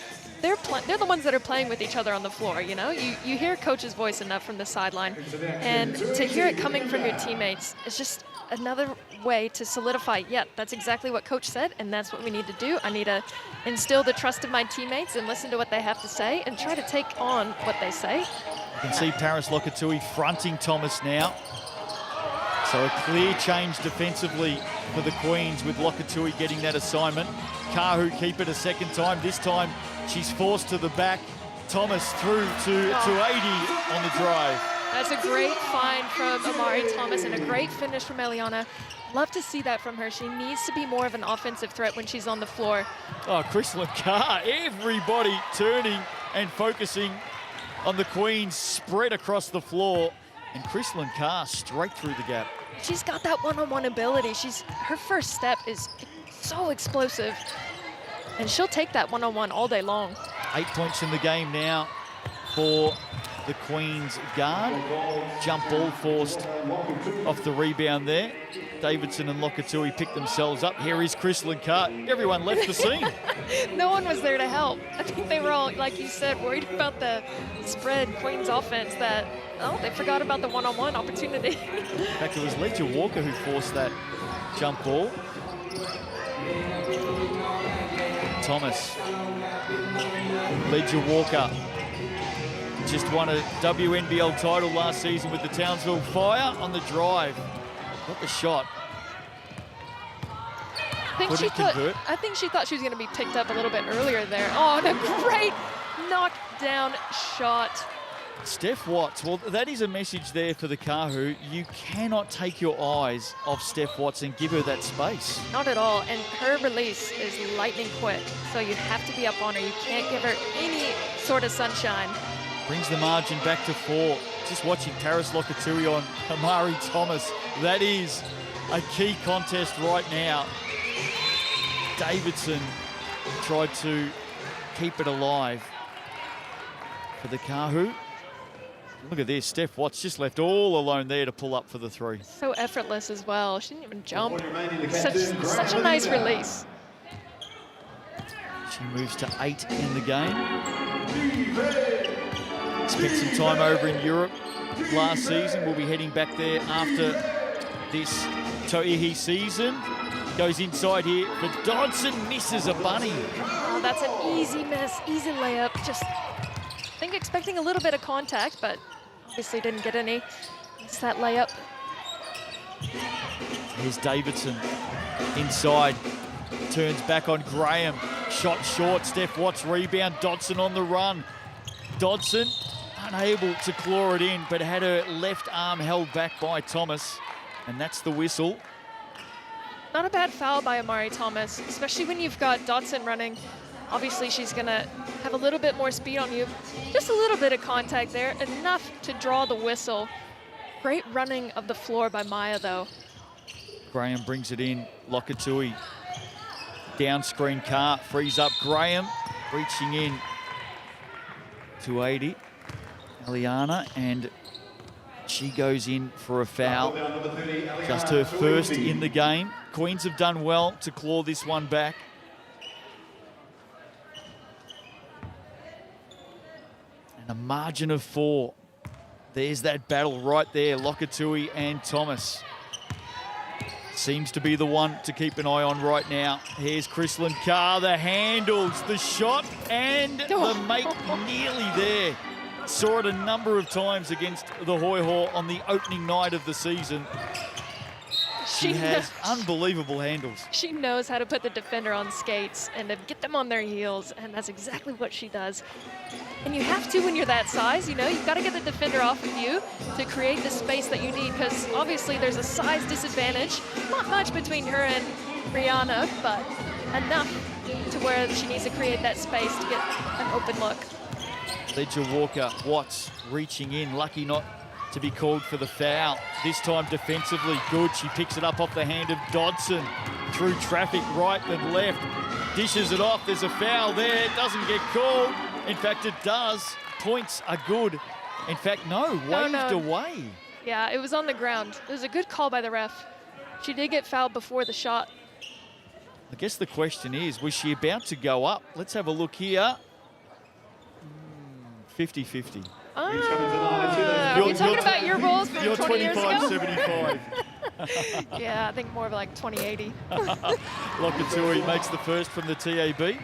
S2: they're the ones that are playing with each other on the floor, you know? You hear coach's voice enough from the sideline, and to hear it coming from your teammates is just another way to solidify, yeah, that's exactly what coach said, and that's what we need to do. I need to instill the trust of my teammates and listen to what they have to say and try to take on what they say.
S1: You can see Paris Lokatui fronting Thomas now. So a clear change defensively for the Queens with Lokatui getting that assignment. Kahu keep it a second time. This time she's forced to the back. Thomas through to 80 on the drive.
S2: That's a great find from Amari Thomas and a great finish from Eliana. Love to see that from her. She needs to be more of an offensive threat when she's on the floor.
S1: Oh, Crystal Carr, everybody turning and focusing on the Queens spread across the floor. And Crystal Carr straight through the gap.
S2: She's got that one-on-one ability. Her first step is so explosive. And she'll take that one-on-one all day long.
S1: 8 points in the game now for the Queens guard. Jump ball forced off the rebound there. Davidson and Lokatui pick themselves up. Here is Crystal Carr. Everyone left the scene.
S2: No one was there to help. I think they were all, like you said, worried about the spread Queens offense that, they forgot about the one-on-one opportunity.
S1: In fact, it was Ledger Walker who forced that jump ball. Thomas. Ledger Walker just won a WNBL title last season with the Townsville Fire on the drive. Got the shot.
S2: I think she thought she was going to be picked up a little bit earlier there. Oh, and a great knockdown shot.
S1: Steph Watts, well, that is a message there for the Kahu. You cannot take your eyes off Steph Watts and give her that space.
S2: Not at all, and her release is lightning quick, so you have to be up on her. You can't give her any sort of sunshine.
S1: Brings the margin back to 4. Just watching Paris Lokatui on Amari Thomas. That is a key contest right now. Davidson tried to keep it alive for the Kahu. Look at this, Steph Watts just left all alone there to pull up for the 3.
S2: So effortless as well. She didn't even jump. Such a nice release.
S1: She moves to 8 in the game. Spent some time over in Europe last season. We'll be heading back there after this Tauihi season. Goes inside here, but Dodson misses a bunny.
S2: Oh, that's an easy miss, easy layup. Just, I think expecting a little bit of contact, but obviously didn't get any. It's that layup.
S1: Here's Davidson inside. turns back on Graham. Shot short, Steph Watts rebound, Dodson on the run. Dodson unable to claw it in, but had her left arm held back by Thomas, and that's the whistle.
S2: Not a bad foul by Amari Thomas, especially when you've got Dodson running. Obviously, she's going to have a little bit more speed on you. Just a little bit of contact there, enough to draw the whistle. Great running of the floor by Maya, though.
S1: Graham brings it in, Lokatui. Down screen, Carr frees up Graham, reaching in to 80. Eliana, and she goes in for a foul. Just her first in the game. Queens have done well to claw this one back. And a margin of 4. There's that battle right there, Lokatui and Thomas. Seems to be the one to keep an eye on right now. Here's Chrislyn Carr, the handles, the shot, and the make nearly there. Saw it a number of times against the Hoi Ho on the opening night of the season. She has unbelievable handles.
S2: She knows how to put the defender on skates and to get them on their heels, and that's exactly what she does. And you have to when you're that size, you know, you've got to get the defender off of you to create the space that you need, because obviously there's a size disadvantage. Not much between her and Rihanna, but enough to where she needs to create that space to get an open look.
S1: Ledger Walker, Watts reaching in, lucky not to be called for the foul. This time defensively good. She picks it up off the hand of Dodson. Through traffic right and left. Dishes it off. There's a foul there. It doesn't get called. In fact, it does. Points are good. In fact, no, waved away.
S2: Yeah, it was on the ground. It was a good call by the ref. She did get fouled before the shot.
S1: I guess the question is, was she about to go up? Let's have a look here. 50-50.
S2: Are we talking about your rules from
S1: you're
S2: 20 years ago?
S1: 25-75.
S2: Yeah, I think more of like 20-80.
S1: Lokatui makes the first from the TAB.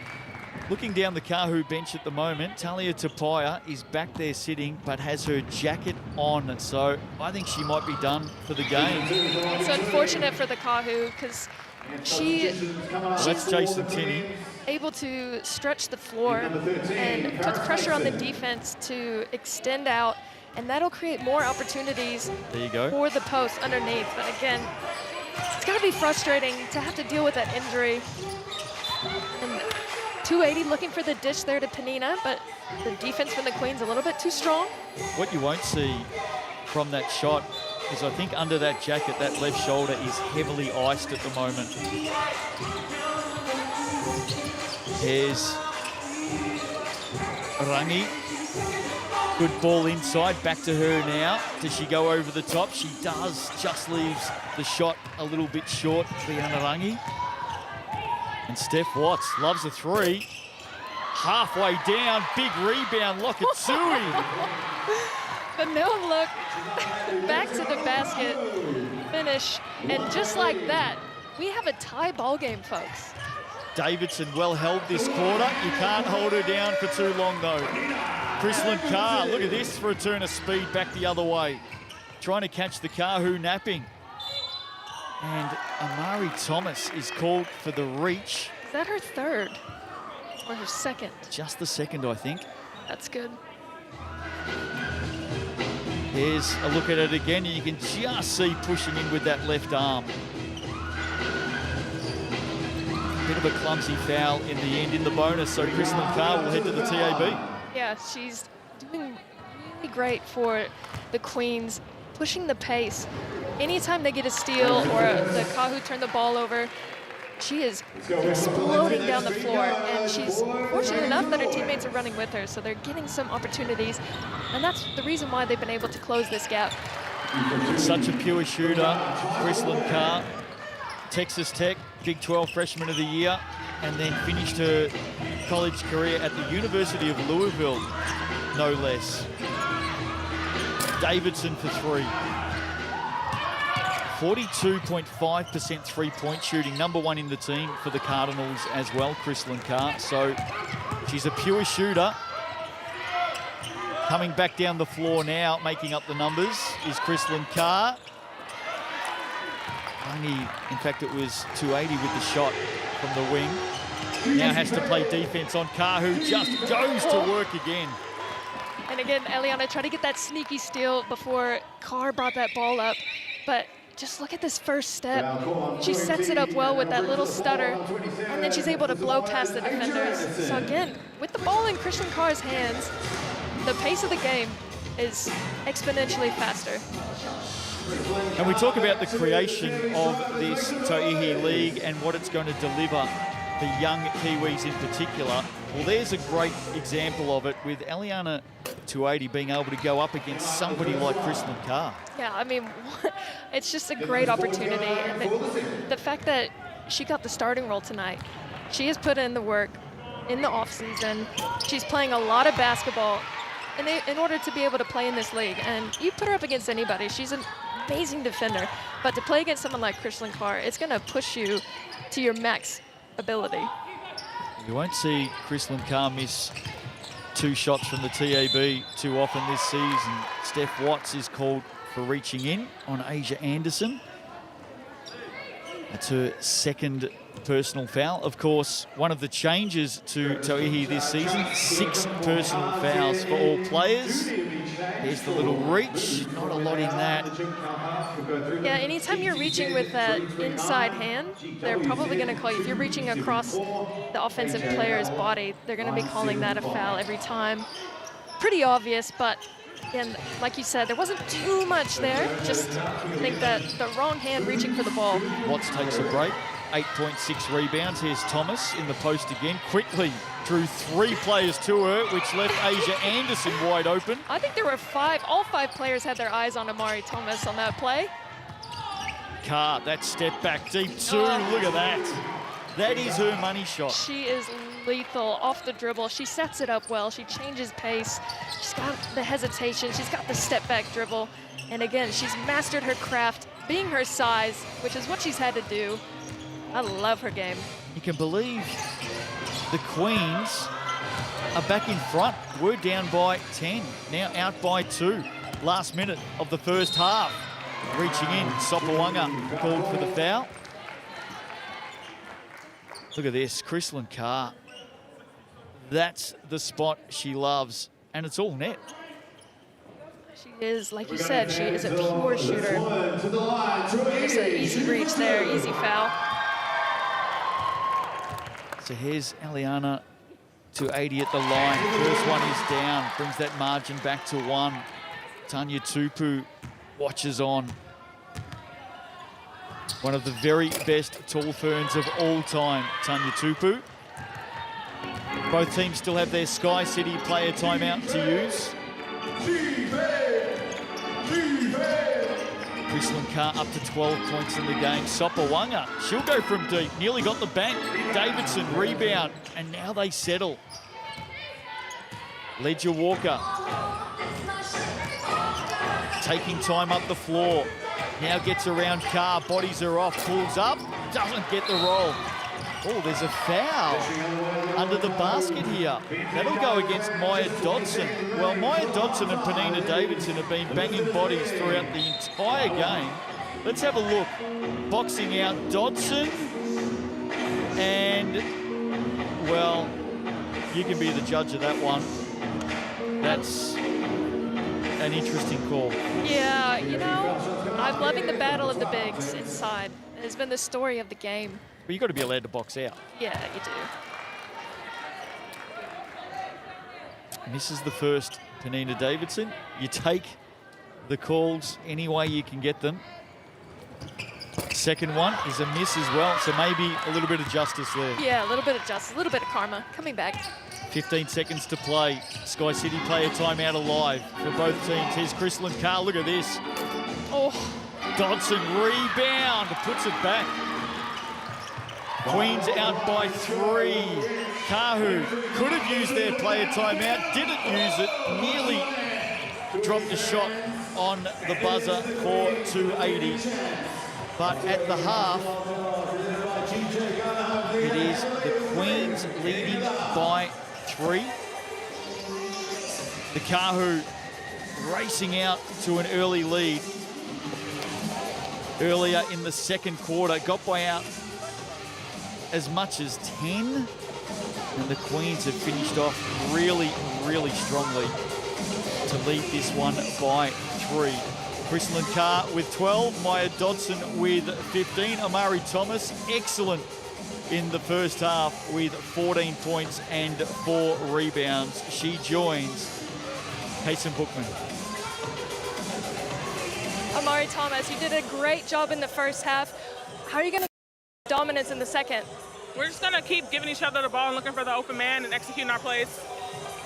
S1: Looking down the Kahu bench at the moment, Talia Tapaya is back there sitting, but has her jacket on. So I think she might be done for the game.
S2: It's unfortunate for the Kahu because
S1: That's Jason Tinney.
S2: Able to stretch the floor and put pressure on the defense to extend out, and that'll create more opportunities for the post underneath. But again, it's got to be frustrating to have to deal with that injury. And 280 looking for the dish there to Panina, but the defense from the Queens a little bit too strong. What
S1: you won't see from that shot is I think under that jacket, that left shoulder is heavily iced at the moment. Here's Rangi. Good ball inside, back to her now. Does she go over the top? She does, just leaves the shot a little bit short for Rangi. And Steph Watts loves a three. Halfway down, big rebound, Lokatui.
S2: The no look, back to the basket, finish, and just like that, we have a tie ball game, folks.
S1: Davidson well held this quarter. You can't hold her down for too long, though. Chrislyn Carr, look at this for a turn of speed back the other way. Trying to catch the Kahu napping. And Amari Thomas is called for the reach.
S2: Is that her third or her second?
S1: Just the second, I think.
S2: That's good.
S1: Here's a look at it again, and you can just see pushing in with that left arm. Bit of a clumsy foul in the end in the bonus, so Chrislyn Carr will head to the TAB.
S2: Yeah, she's doing really great for the Queens, pushing the pace. Anytime they get a steal or the Kahu turn the ball over, she is exploding down the floor, and she's fortunate enough that her teammates are running with her, so they're getting some opportunities, and that's the reason why they've been able to close this gap.
S1: Such a pure shooter, Chrislyn Carr. Texas Tech, Big 12 Freshman of the Year, and then finished her college career at the University of Louisville, no less. Davidson for three. 42.5% three-point shooting, #1 in the team for the Cardinals as well, Chrislyn Carr. So she's a pure shooter. Coming back down the floor now, making up the numbers, is Chrislyn Carr. Only, in fact, it was 280 with the shot. from the wing. Now has to play defense on Kahu, just goes to work again.
S2: And again, Eliana tried to get that sneaky steal before Carr brought that ball up. But just look at this first step. She sets it up well with that little stutter, and then she's able to blow past the defenders. So again, with the ball in Christian Carr's hands, the pace of the game is exponentially faster.
S1: And we talk about the creation of this Tauihi League and what it's going to deliver the young Kiwis in particular. Well, there's a great example of it with Eliana Tauihi being able to go up against somebody like Kristlyn Carr.
S2: Yeah, I mean, it's just a great opportunity. And the fact that she got the starting role tonight, she has put in the work in the off-season. She's playing a lot of basketball in order to be able to play in this league. And you put her up against anybody. She's an amazing defender. But to play against someone like Kristlyn Carr, it's going to push you to your max ability.
S1: You won't see Kristlyn Carr miss 2 shots from the TAB too often this season. Steph Watts is called for reaching in on Asia Anderson. That's her second personal foul. Of course, one of the changes to Tauihi this season, 6 personal fouls for all players. Here's the little reach, not a lot in that.
S2: Yeah, anytime you're reaching with that inside hand, they're probably going to call you. If you're reaching across the offensive player's body, they're going to be calling that a foul every time. Pretty obvious, but again, like you said, there wasn't too much there. Just think that the wrong hand reaching for the ball.
S1: Watts takes a break. 8.6 rebounds. Here's Thomas in the post again. Quickly drew 3 players to her, which left Asia Anderson wide open.
S2: I think there were 5. All 5 players had their eyes on Amari Thomas on that play.
S1: Carr, that step back deep too. Look at that. That is her money shot.
S2: She is lethal off the dribble. She sets it up well. She changes pace. She's got the hesitation. She's got the step back dribble. And again, she's mastered her craft, being her size, which is what she's had to do. I love her game.
S1: You can believe the Queens are back in front. We're down by 10, now out by 2. Last minute of the first half. Reaching in, Sopawanga called for the foul. Look at this, Kristlyn Carr. That's the spot she loves, and it's all net.
S2: She is, like you said, she is a pure shooter. There's an easy reach there, easy foul.
S1: So here's Eliana Tauihi at the line. First one is down, brings that margin back to 1. Tanya Tupu watches on. One of the very best tall ferns of all time, Tanya Tupu. Both teams still have their Sky City player timeout to use. Kristlyn Carr up to 12 points in the game. Sopawanga, she'll go from deep. Nearly got the bank. Davidson rebound, and now they settle. Ledger Walker taking time up the floor. Now gets around Carr, bodies her off, pulls up, doesn't get the roll. Oh, there's a foul under the basket here. That'll go against Maya Dodson. Well, Maya Dodson and Penina Davidson have been banging bodies throughout the entire game. Let's have a look. Boxing out Dodson. And, well, you can be the judge of that one. That's an interesting call.
S2: Yeah, you know, I'm loving the battle of the bigs inside. It has been the story of the game.
S1: But you've got to be allowed to box out.
S2: Yeah, you do.
S1: And this is the first Penina Davidson. You take the calls any way you can get them. Second one is a miss as well, so maybe a little bit of justice there.
S2: Yeah, a little bit of justice, a little bit of karma coming back.
S1: 15 seconds to play. Sky City player timeout alive for both teams. Here's Kristlyn Carr, look at this.
S2: Oh.
S1: Dodson rebound, puts it back. Queens out by 3. Kahu could have used their player timeout, didn't use it, nearly dropped a shot on the buzzer for 280. But at the half, it is the Queens leading by 3. The Kahu racing out to an early lead. Earlier in the second quarter, got by as much as 10. And the Queens have finished off really, really strongly to lead this one by 3. Chrislyn Carr with 12, Maya Dodson with 15, Amari Thomas, excellent in the first half with 14 points and 4 rebounds. She joins Payson Bookman.
S2: Amari Thomas, you did a great job in the first half. How are you going to dominance in the second?
S7: We're just going to keep giving each other the ball and looking for the open man and executing our plays.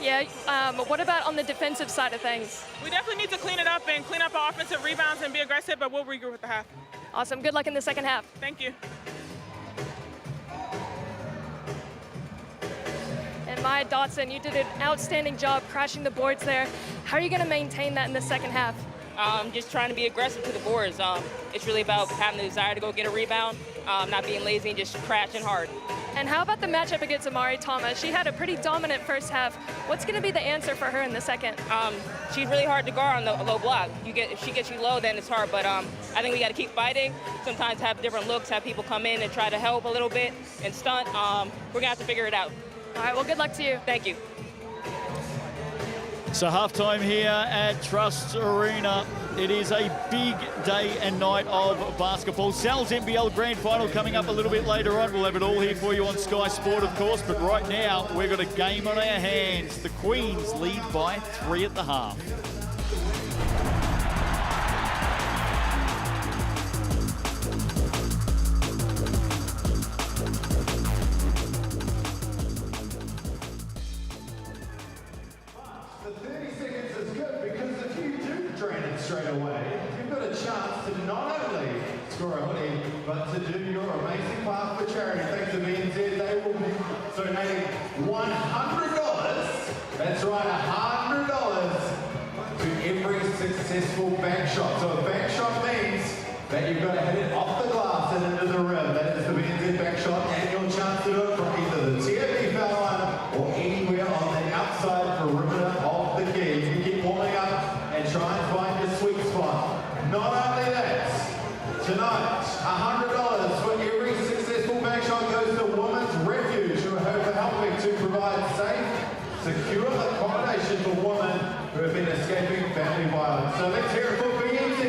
S2: Yeah, what about on the defensive side of things?
S7: We definitely need to clean it up and clean up our offensive rebounds and be aggressive, but we'll regroup with the half.
S2: Awesome. Good luck in the second half.
S7: Thank you.
S2: And Maya Dodson, you did an outstanding job crashing the boards there. How are you going to maintain that in the second half?
S8: Just trying to be aggressive to the boards. It's really about having the desire to go get a rebound, not being lazy and just crashing hard.
S2: And how about the matchup against Amari Thomas? She had a pretty dominant first half. What's going to be the answer for her in the second?
S8: She's really hard to guard on the low block. If she gets you low, then it's hard. But I think we got to keep fighting. Sometimes have different looks, have people come in and try to help a little bit and stunt. We're going to have to figure it out.
S2: All right, well, good luck to you.
S8: Thank you.
S1: So halftime here at Trust Arena. It is a big day and night of basketball. Sal's NBL Grand Final coming up a little bit later on. We'll have it all here for you on Sky Sport, of course. But right now, we've got a game on our hands. The Queens lead by 3 at the half.
S3: Straight away, you've got a chance to not only score a hoodie, but to do your amazing part for charity. Thanks to BBNZ, they will be donating $100. That's right, $100 to every successful bank shot. So a bank shot means that you've got to hit it off the glass and into the rim. That is the BBNZ bank shot, and your chance to do it from either the TFB foul line or anywhere on the outside perimeter of the key. You can keep warming up and try and find your sweet spot. Not only that, tonight, $100 for every successful bank shot goes to Women's Refuge, who are helping to provide safe, secure accommodation for women who have been escaping family violence. So let's hear it for BBNZ.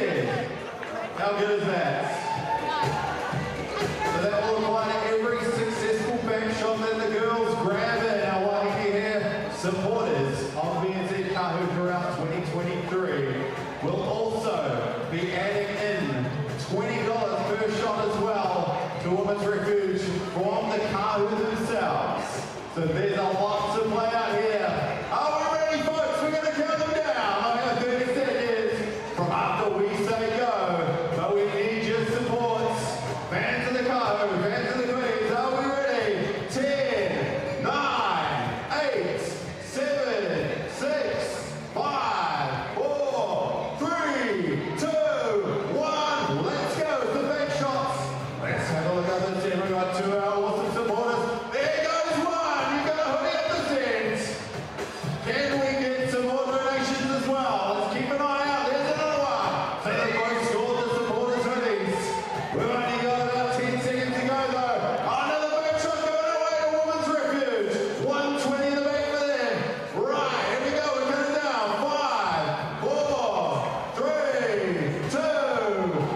S3: How good is that? So that will apply to every successful bank shot that the girls grab in. Our Waihi here, supporters of BBNZ Kahu throughout 2023 will also be adding in $20 per shot as well to Women's Refuge from the Kahu themselves. So there's a lot to play out here. Are we ready, folks? We're going to count them down. I have 30 seconds from after we say go. But we need your support. Fans of the Kahu, fans of the Queens, are we ready? 10, 9, 8, 7, 6, 5, 4, 3, 2, 1. Let's go. The bank shots. Let's have a look at the team. We've got 2 awesome supporters. There goes one. You got a hoodie at the tent. Can we get some more donations as well? Let's keep an eye out. There's another one. So they both scored the supporters' hoodies. We've only got about 10 seconds to go though. Another bank shot going away to Women's Refuge. 120 in the back for them. Right, here we go. We're counting down. 5, 4, 3, 2,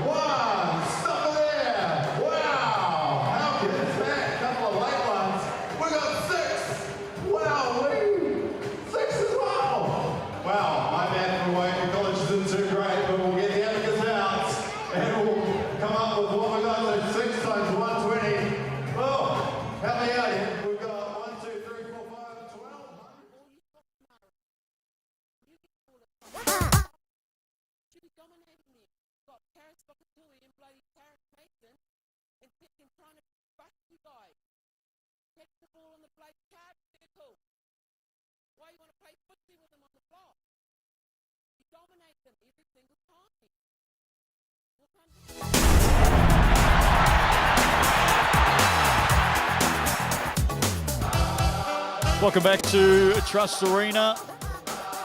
S3: 1. Stop it there. Wow. How good is that? A couple of late ones. We got 6. Wow, 6 as well. Wow, my bad for Waihi College isn't too great, but we'll get the abacus out and we'll come up with what we got. So 6 times 120. Oh, help me out here. We've got 1, 2, 3, 4, 5, 12.
S6: Should be dominating you. Got Terrence Bakatui and bloody Terrence Mason and trying to bust you guys. Catch the ball on the bloody card circle. Why you want to play footsie with them on the block? You dominate them every single time. We'll come to
S1: Welcome back to Trust Arena.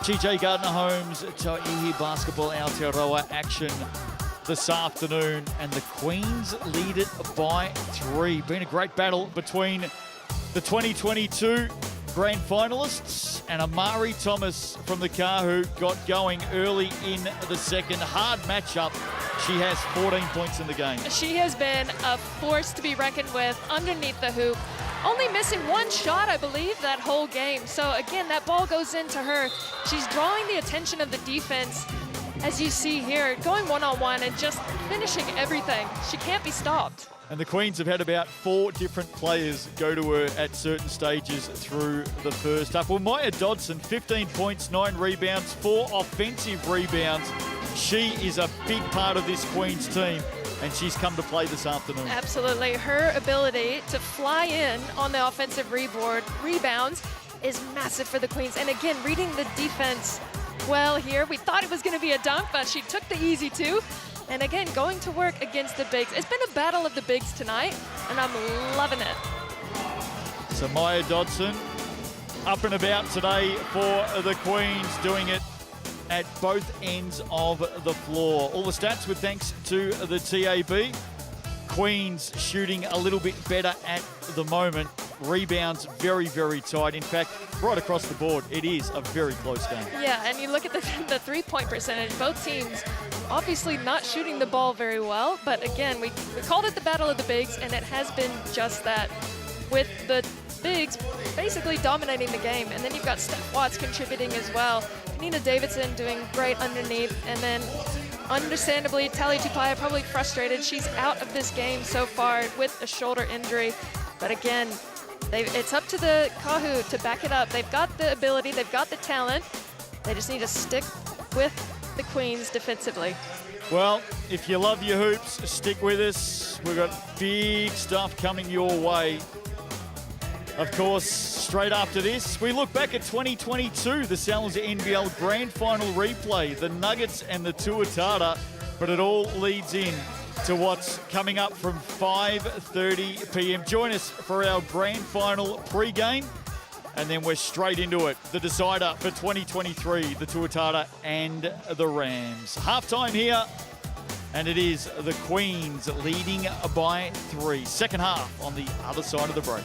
S1: GJ Gardner Homes, Tauihi Basketball Aotearoa action this afternoon, and the Queens lead it by 3. Been a great battle between the 2022 grand finalists, and Amari Thomas from the Kahu got going early in the second. Hard matchup. She has 14 points in the game.
S2: She has been a force to be reckoned with underneath the hoop. Only missing one shot, I believe, that whole game. So again, that ball goes into her. She's drawing the attention of the defense, as you see here, going one-on-one and just finishing everything. She can't be stopped.
S1: And the Queens have had about 4 different players go to her at certain stages through the first half. Well, Maya Dodson, 15 points, 9 rebounds, 4 offensive rebounds. She is a big part of this Queens team, and she's come to play this afternoon.
S2: Absolutely. Her ability to fly in on the offensive rebounds is massive for the Queens. And again, reading the defense well here. We thought it was going to be a dunk, but she took the easy 2. And again, going to work against the bigs. It's been a battle of the bigs tonight, and I'm loving it.
S1: So Maya Dodson up and about today for the Queens, doing it at both ends of the floor. All the stats with thanks to the TAB. Queens shooting a little bit better at the moment. Rebounds very, very tight. In fact, right across the board, it is a very close game.
S2: Yeah, and you look at the three-point percentage. Both teams obviously not shooting the ball very well, but again, we called it the battle of the bigs, and it has been just that, with the bigs basically dominating the game. And then you've got Steph Watts contributing as well. Nina Davidson doing great underneath, and then understandably, Tali Tupaia probably frustrated. She's out of this game so far with a shoulder injury. But again, it's up to the Kahu to back it up. They've got the ability, they've got the talent. They just need to stick with the Queens defensively.
S1: Well, if you love your hoops, stick with us. We've got big stuff coming your way. Of course, straight after this, we look back at 2022, the Sal's NBL Grand Final replay, the Nuggets and the Tuatara, but it all leads in to what's coming up from 5:30 p.m. Join us for our Grand Final pre-game, and then we're straight into it. The decider for 2023, the Tuatara and the Rams. Halftime here, and it is the Queens leading by 3. Second half on the other side of the break.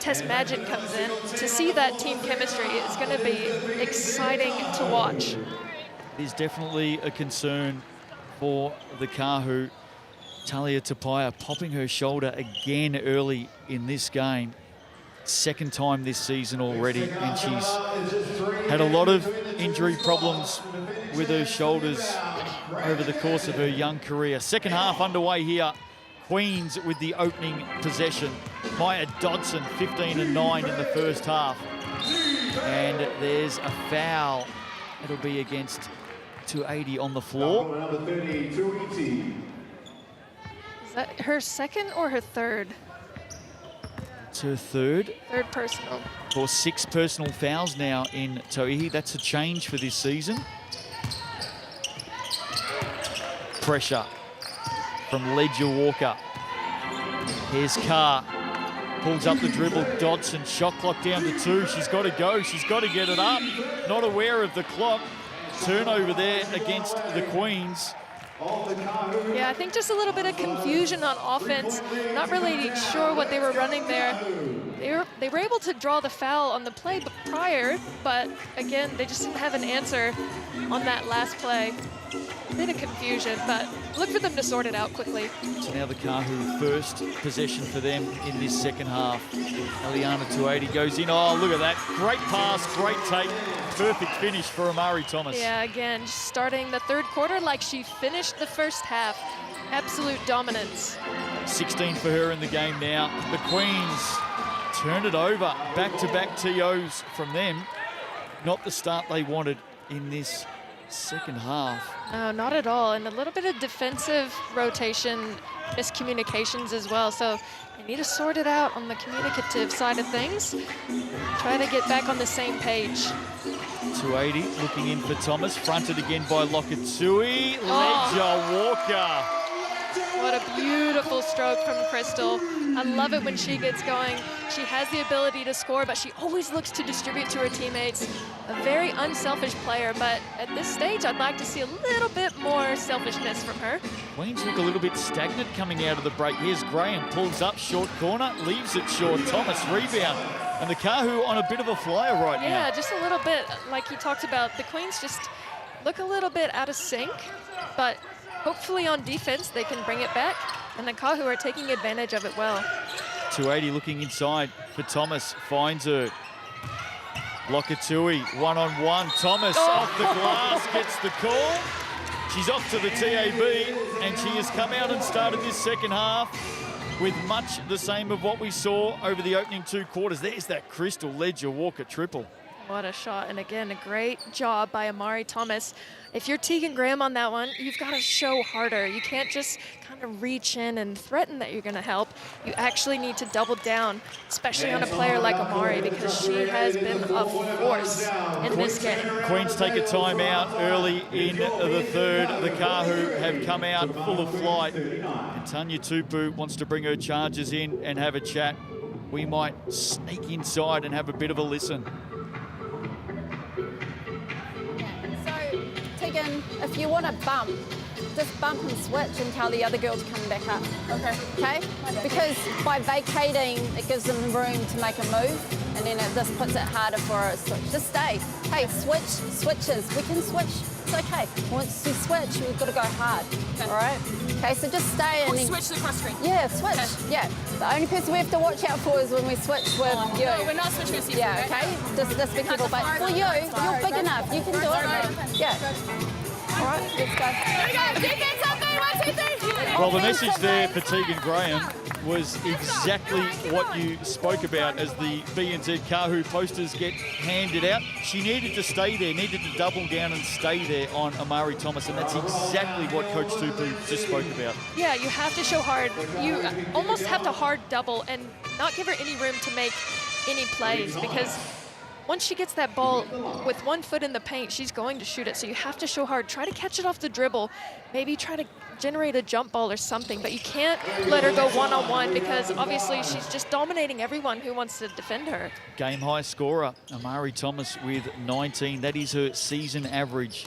S2: Tess Madgen comes in, to see that team chemistry is going to be exciting to watch.
S1: It is definitely a concern for the Kahu. Talia Tapaya popping her shoulder again early in this game. Second time this season already, and she's had a lot of injury problems with her shoulders over the course of her young career. Second half underway here. Queens with the opening possession. Maya Dodson, 15 and 9 in the first half. And there's a foul. It'll be against Tauihi on the floor.
S3: Number 30, Tauihi.
S2: Is that her second or her third?
S1: It's her third.
S2: Third personal.
S1: For 6 personal fouls now in Tauihi. That's a change for this season. Pressure from Ledger Walker. Here's Carr. Pulls up the dribble. Dodson, shot clock down to 2. She's got to go. She's got to get it up. Not aware of the clock. Turnover there against the Queens.
S2: Yeah, I think just a little bit of confusion on offense. Not really sure what they were running there. They were able to draw the foul on the play prior, but again, they just didn't have an answer on that last play. A bit of confusion, but look for them to sort it out quickly.
S1: So now the Kahu first possession for them in this second half. Eliana Tauihi goes in. Oh, look at that. Great pass, great take. Perfect finish for Amari Thomas.
S2: Yeah, again, starting the third quarter like she finished the first half. Absolute dominance.
S1: 16 for her in the game now. The Queens turn it over. Back-to-back TOs from them. Not the start they wanted in this second half.
S2: No, not at all. And a little bit of defensive rotation, miscommunications as well. So they need to sort it out on the communicative side of things. Try to get back on the same page.
S1: 280 looking in for Thomas. Fronted again by Lokatui. Ledger Walker.
S2: What a beautiful stroke from Crystal. I love it when she gets going. She has the ability to score, but she always looks to distribute to her teammates. A very unselfish player, but at this stage, I'd like to see a little bit more selfishness from her.
S1: Queens look a little bit stagnant coming out of the break. Here's Graham, pulls up, short corner, leaves it short. Thomas, rebound. And the Kahu on a bit of a flyer right now.
S2: Yeah, just a little bit, like he talked about. The Queens just look a little bit out of sync, but hopefully on defense, they can bring it back. And the Kahu are taking advantage of it well.
S1: 280 looking inside for Thomas, finds her. Lokatui, one-on-one. Thomas off the glass, gets the call. She's off to the TAB, and she has come out and started this second half with much the same of what we saw over the opening 2 quarters. There's that Crystal Ledger Walker triple.
S2: What a shot, and again, a great job by Amari Thomas. If you're Tegan Graham on that one, you've got to show harder. You can't just kind of reach in and threaten that you're going to help. You actually need to double down, especially on a player like Amari, because she has been a force in this game.
S1: Queens take a timeout early in the third. The Kahu have come out full of flight. And Tanya Tupu wants to bring her charges in and have a chat. We might sneak inside and have a bit of a listen.
S4: Tegan, if you want to bump, just bump and switch and tell the other girl to come back up. Okay. Okay? Because by vacating, it gives them room to make a move, and then it just puts it harder for a switch. Just stay. Hey, switches. We can switch. It's okay. Once you switch, we've got to go hard. Okay. All right? Okay, so just stay and then
S5: Switch the cross screen.
S4: yeah, switch. Okay. Yeah. The only person we have to watch out for is when we switch with you.
S5: No, we're not switching with you.
S4: Yeah, okay? Just be careful. But for you, you're big enough. You can do it. Yeah. All right, let's go.
S5: Here we go. Defense up there. 1, 2, 3.
S1: Well, the message there for Tegan Graham was exactly what you spoke about as the BNZ Kahu posters get handed out. She needed to stay there, needed to double down and stay there on Amari Thomas, and that's exactly what Coach Tupu just spoke about.
S2: Yeah, you have to show hard. You almost have to hard double and not give her any room to make any plays, because once she gets that ball with 1 foot in the paint, she's going to shoot it. So you have to show hard. Try to catch it off the dribble. Maybe try to generate a jump ball or something, but you can't let her go one-on-one, because obviously she's just dominating everyone who wants to defend her.
S1: Game high scorer, Amari Thomas with 19. That is her season average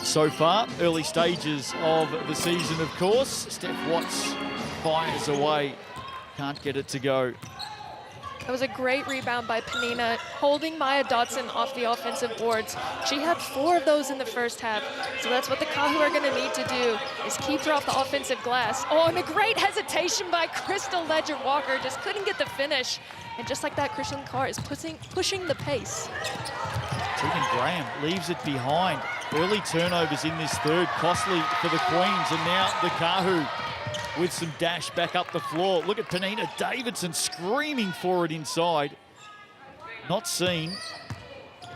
S1: so far. Early stages of the season, of course. Steph Watts fires away. Can't get it to go.
S2: That was a great rebound by Penina, holding Maya Dotson off the offensive boards. She had 4 of those in the first half, so that's what the Kahu are going to need to do, is keep her off the offensive glass. Oh, and a great hesitation by Crystal Ledger-Walker, just couldn't get the finish. And just like that, Crystal Carr is pushing the pace.
S1: Tegan Graham leaves it behind. Early turnovers in this third, costly for the Queens, and now the Kahu with some dash back up the floor. Look at Penina Davidson screaming for it inside. Not seen.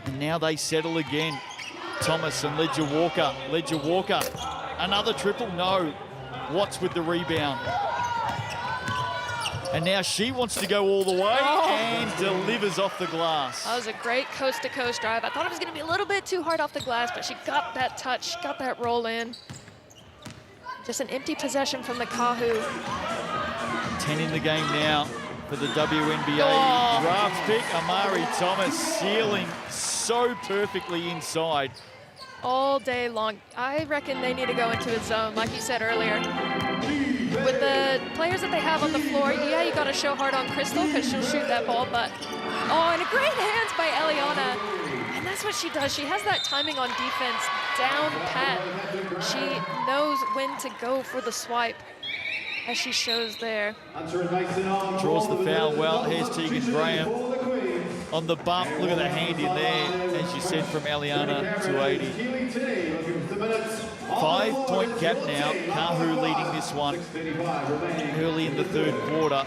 S1: And now they settle again. Thomas and Ledger-Walker. Ledger-Walker, another triple, no. Watts with the rebound. And now she wants to go all the way and delivers off the glass.
S2: That was a great coast-to-coast drive. I thought it was going to be a little bit too hard off the glass, but she got that touch, got that roll in. Just an empty possession from the Kahu.
S1: 10 in the game now for the WNBA draft pick. Amari Thomas sealing so perfectly inside.
S2: All day long. I reckon they need to go into a zone, like you said earlier. With the players that they have on the floor, yeah, you got to show hard on Crystal because she'll shoot that ball, but and a great hands by Eliana. And that's what she does. She has that timing on defense down pat. She knows when to go for the swipe, as she shows there.
S1: Draws the foul well. Here's Tegan Graham on the bump. Look at the hand in there, as you said, from Eliana, 280. 5-point gap now. Kahu leading this one early in the third quarter.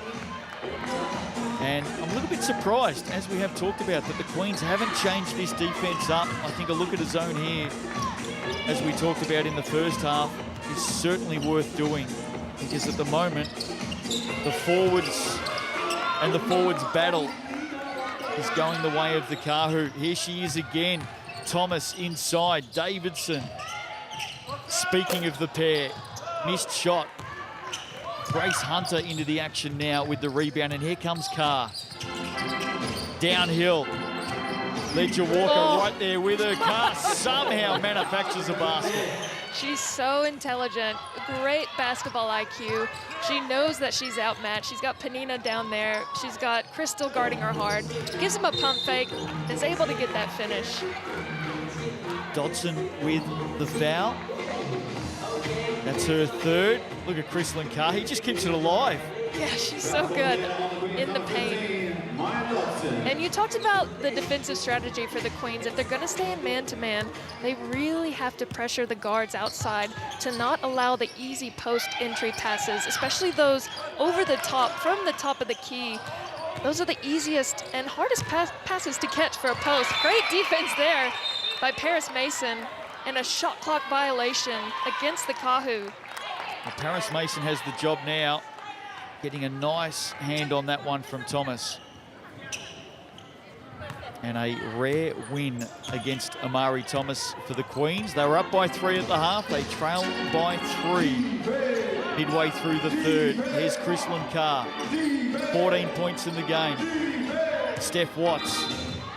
S1: And I'm a little bit surprised, as we have talked about, that the Queens haven't changed this defense up. I think a look at a zone here, as we talked about in the first half, is certainly worth doing. Because at the moment, the forwards and the forwards battle is going the way of the Kahu. Here she is again. Thomas inside. Davidson. Speaking of the pair, missed shot. Grace Hunter into the action now with the rebound, and here comes Carr. Downhill. Ledger-Walker right there with her. Carr somehow manufactures a basket.
S2: She's so intelligent, great basketball IQ. She knows that she's outmatched. She's got Penina down there. She's got Crystal guarding her hard. Gives him a pump fake, is able to get that finish.
S1: Dotson with the foul. That's her third. Look at Crystal Carr. He just keeps it alive.
S2: Yeah, she's so good in the paint. And you talked about the defensive strategy for the Queens. If they're going to stay in man-to-man, they really have to pressure the guards outside to not allow the easy post entry passes, especially those over the top, from the top of the key. Those are the easiest and hardest passes to catch for a post. Great defense there by Paris Mason, and a shot clock violation against the Kahu.
S1: Well, Paris Mason has the job now, getting a nice hand on that one from Thomas. And a rare win against Amari Thomas for the Queens. They were up by 3 at the half. They trailed by 3 midway through the third. Here's Crystal Carr, 14 points in the game. Steph Watts.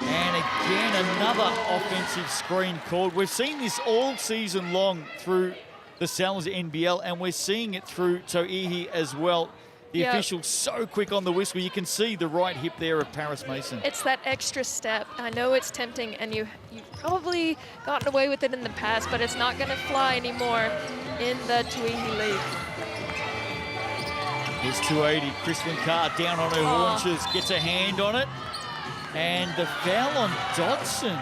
S1: And again, another offensive screen called. We've seen this all season long through the Sal's NBL, and we're seeing it through Tauihi as well. The official's so quick on the whistle. You can see the right hip there of Paris Mason.
S2: It's that extra step. I know it's tempting, and you've probably gotten away with it in the past, but it's not going to fly anymore in the Tauihi League.
S1: Here's 280. Crystal Carr down on her haunches, gets a hand on it. And the foul on Dotson.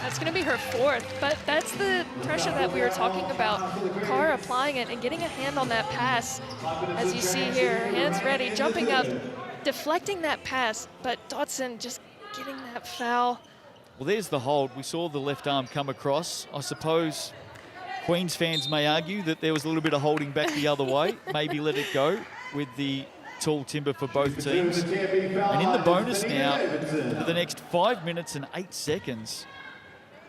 S2: That's going to be her 4th, but that's the pressure that we were talking about. Carr applying it and getting a hand on that pass. As you see here, hands ready, jumping up, deflecting that pass, but Dotson just getting that foul.
S1: Well, there's the hold. We saw the left arm come across. I suppose Queens fans may argue that there was a little bit of holding back the other way. Maybe let it go with the tall timber for both teams. And in the bonus now, for the next 5 minutes and 8 seconds,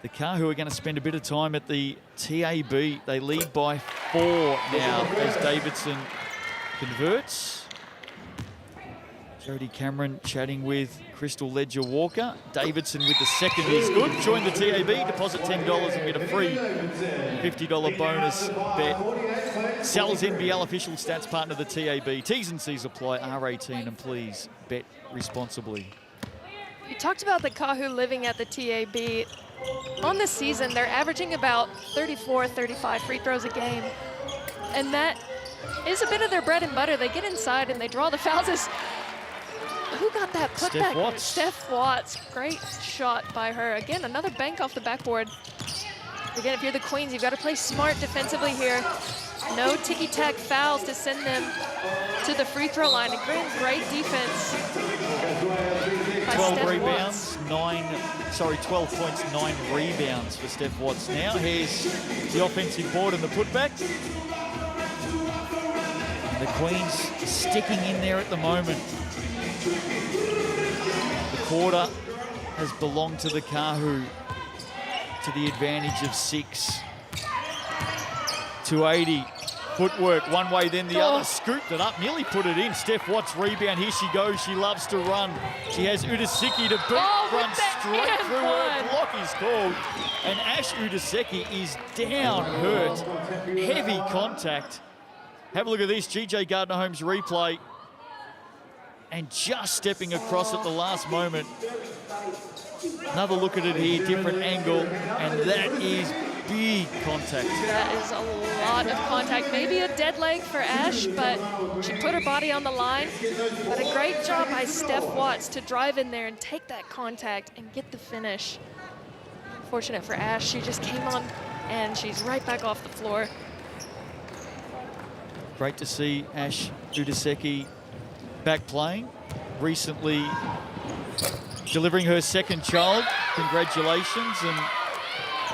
S1: the Kahu are going to spend a bit of time at the TAB. They lead by 4 now as Davidson converts. Jodie Cameron chatting with Crystal Ledger-Walker. Davidson with the second is good. Join the TAB, deposit $10 and get a free $50 bonus bet. Sal's NBL official stats partner of the TAB. T's and C's apply, R18, and please bet responsibly.
S2: You talked about the Kahu living at the TAB. On the season, they're averaging about 34, 35 free throws a game. And that is a bit of their bread and butter. They get inside and they draw the fouls. Who got that putback?
S1: Steph Watts.
S2: Steph Watts. Great shot by her. Again, another bank off the backboard. Again, if you're the Queens, you've got to play smart defensively here. No ticky-tack fouls to send them to the free throw line. Again, great defense.
S1: 12 rebounds, 12 points, 9 rebounds for Steph Watts now. Here's the offensive board and the putback. And the Queens sticking in there at the moment. The quarter has belonged to the Kahu to the advantage of 6. 280. Footwork one way, then the other. Scooped it up, nearly put it in. Steph Watts rebound. Here she goes. She loves to run. She has Udaseki to beat. Runs straight through her. Block is called. And Ash Udaseki is down, hurt. Heavy contact. Have a look at this. GJ Gardner-Holmes replay. And just stepping across at the last moment. Another look at it here, different angle. And that is big contact.
S2: That is a lot of contact. Maybe a dead leg for Ash, but she put her body on the line. But a great job by Steph Watts to drive in there and take that contact and get the finish. Fortunate for Ash, she just came on and she's right back off the floor.
S1: Great to see Ash Udaseki back playing. Recently delivering her second child. Congratulations. And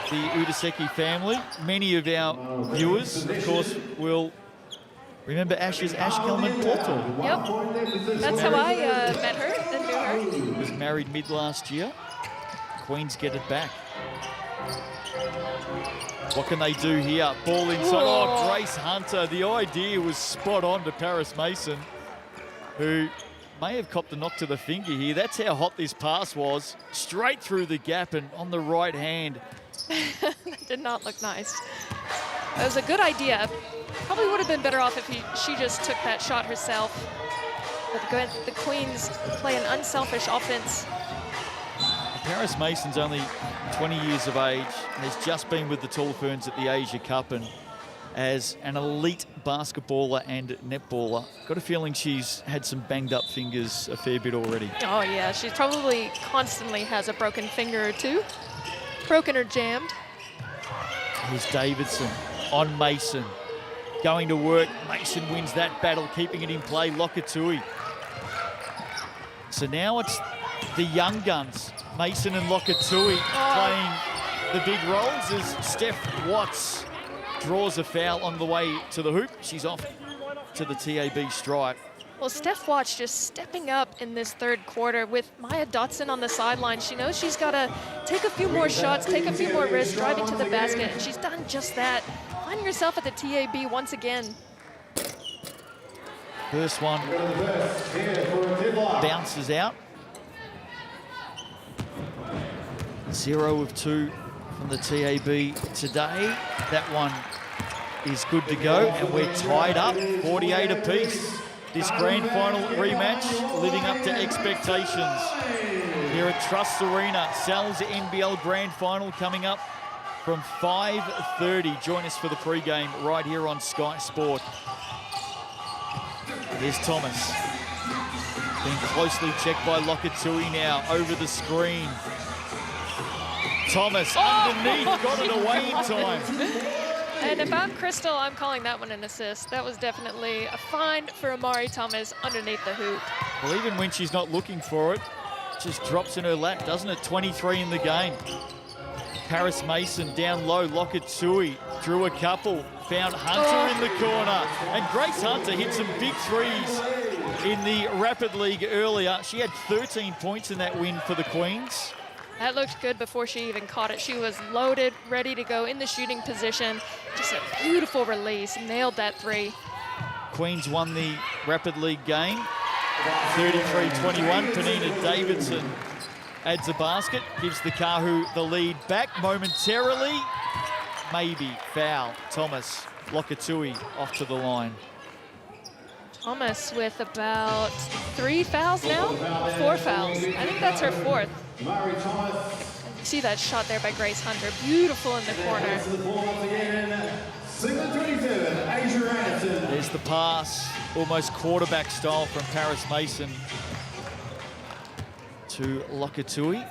S1: the Udaseki family. Many of our viewers, of course, will remember Ash as Ash Kelman Porto.
S2: Yep, that's how I met her and knew her.
S1: Was married mid last year. Queens get it back. What can they do here? Ball inside. Oh, Grace Hunter. The idea was spot on to Paris Mason, who may have copped a knock to the finger here. That's how hot this pass was. Straight through the gap and on the right hand.
S2: That did not look nice. It was a good idea. Probably would have been better off if she just took that shot herself. But the Queens play an unselfish offense.
S1: Paris Mason's only 20 years of age and has just been with the Tall Ferns at the Asia Cup, and as an elite basketballer and netballer, got a feeling she's had some banged up fingers a fair bit already.
S2: Oh yeah, she probably constantly has a broken finger or two. Broken or jammed.
S1: Here's Davidson on Mason. Going to work. Mason wins that battle, keeping it in play. Lokatui. So now it's the young guns, Mason and Lokatui, playing the big roles as Steph Watts draws a foul on the way to the hoop. She's off to the TAB stripe.
S2: Well, Steph Watts just stepping up in this third quarter with Maya Dotson on the sideline. She knows she's got to take a few more shots, take a few more risks, driving to the basket, and she's done just that. Finding herself at the TAB once again.
S1: First one bounces out. 0 of 2 from the TAB today. That one is good to go, and we're tied up, 48 apiece. This grand final rematch living up to expectations here at Trust Arena. Sal's NBL Grand Final coming up from 5:30. Join us for the pre-game right here on Sky Sport. Here's Thomas. Being closely checked by Lokatui now over the screen. Thomas underneath, got it away in time.
S2: And if I'm Crystal, I'm calling that one an assist. That was definitely a find for Amari Thomas underneath the hoop.
S1: Well, even when she's not looking for it, just drops in her lap, doesn't it? 23 in the game. Paris Mason down low, Lokatui drew a couple, found Hunter in the corner. And Grace Hunter hit some big threes in the Rapid League earlier. She had 13 points in that win for the Queens.
S2: That looked good before she even caught it. She was loaded, ready to go in the shooting position. Just a beautiful release, nailed that three.
S1: Queens won the Rapid League game, 33-21. Panina Davidson adds a basket, gives the Kahu the lead back momentarily. Maybe foul. Thomas Lokatui off to the line.
S2: Thomas with about 3 fouls now, 4 fouls. I think that's her 4th.
S3: Mary Thomas.
S2: See that shot there by Grace Hunter, beautiful in the corner.
S3: To the ball once again. Single 27, Asia Anderson.
S1: There's the pass, almost quarterback style from Paris Mason to Lokatui.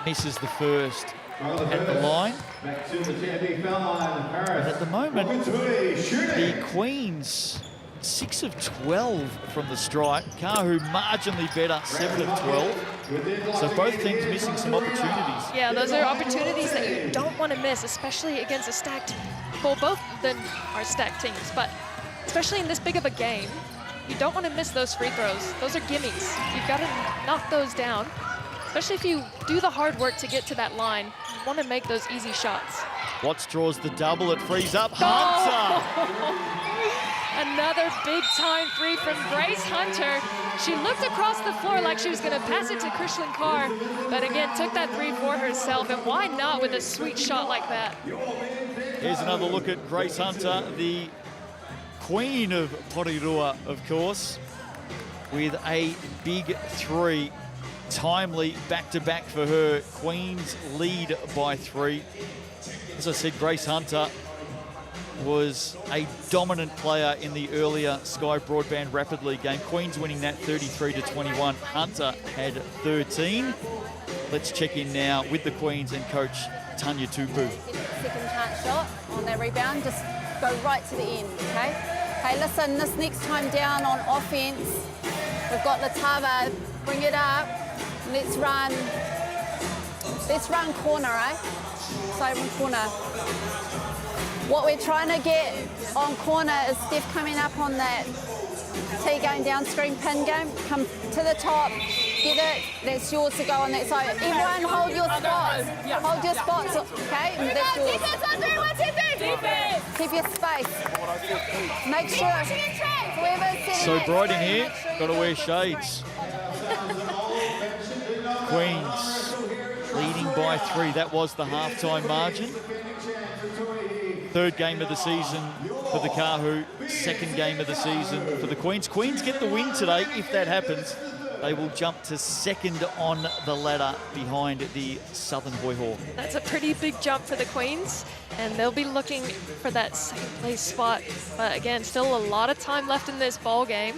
S1: Misses the first at the line.
S3: Back to the TNT foul line,
S1: But
S3: Paris.
S1: at the moment,
S3: Lokatui shooting.
S1: the Queens 6 of 12 from the stripe. Kahu marginally better, 7 of 12. So both teams missing some opportunities.
S2: Yeah, those are opportunities that you don't want to miss, especially against a stacked, well, both of them are stacked teams, but especially in this big of a game, you don't want to miss those free throws. Those are gimmies. You've got to knock those down, especially if you do the hard work to get to that line. You want to make those easy shots.
S1: Watts draws the double, it frees up Hunter.
S2: Another big-time three from Grace Hunter. She looked across the floor like she was going to pass it to Krishlyn Carr, but again, took that three for herself, and why not with a sweet shot like that?
S1: Here's another look at Grace Hunter, the queen of Porirua, of course, with a big three. Timely back-to-back for her. Queens lead by 3. As I said, Grace Hunter was a dominant player in the earlier Sky Broadband Rapid League game. Queens winning that 33-21. Hunter had 13. Let's check in now with the Queens and coach Tanya Tupu.
S4: Second chance shot on that rebound, just go right to the end, okay? Hey, listen, this next time down on offense, we've got Latava, bring it up. Let's run corner, eh? Side run corner. What we're trying to get on corner is Steph coming up on that T going down screen pin game. Come to the top, get it. That's yours to go on that side. Everyone hold your spots. Hold your spots, okay? And that's yours. Keep your space. Make sure whoever's
S1: So bright in here, got to wear shades. Queens leading by 3. That was the halftime margin. 3rd game of the season for the Kahu, 2nd game of the season for the Queens. Queens get the win today. If that happens, they will jump to 2nd on the ladder behind the Southern Hoiho.
S2: That's a pretty big jump for the Queens, and they'll be looking for that 2nd place spot. But again, still a lot of time left in this ball game,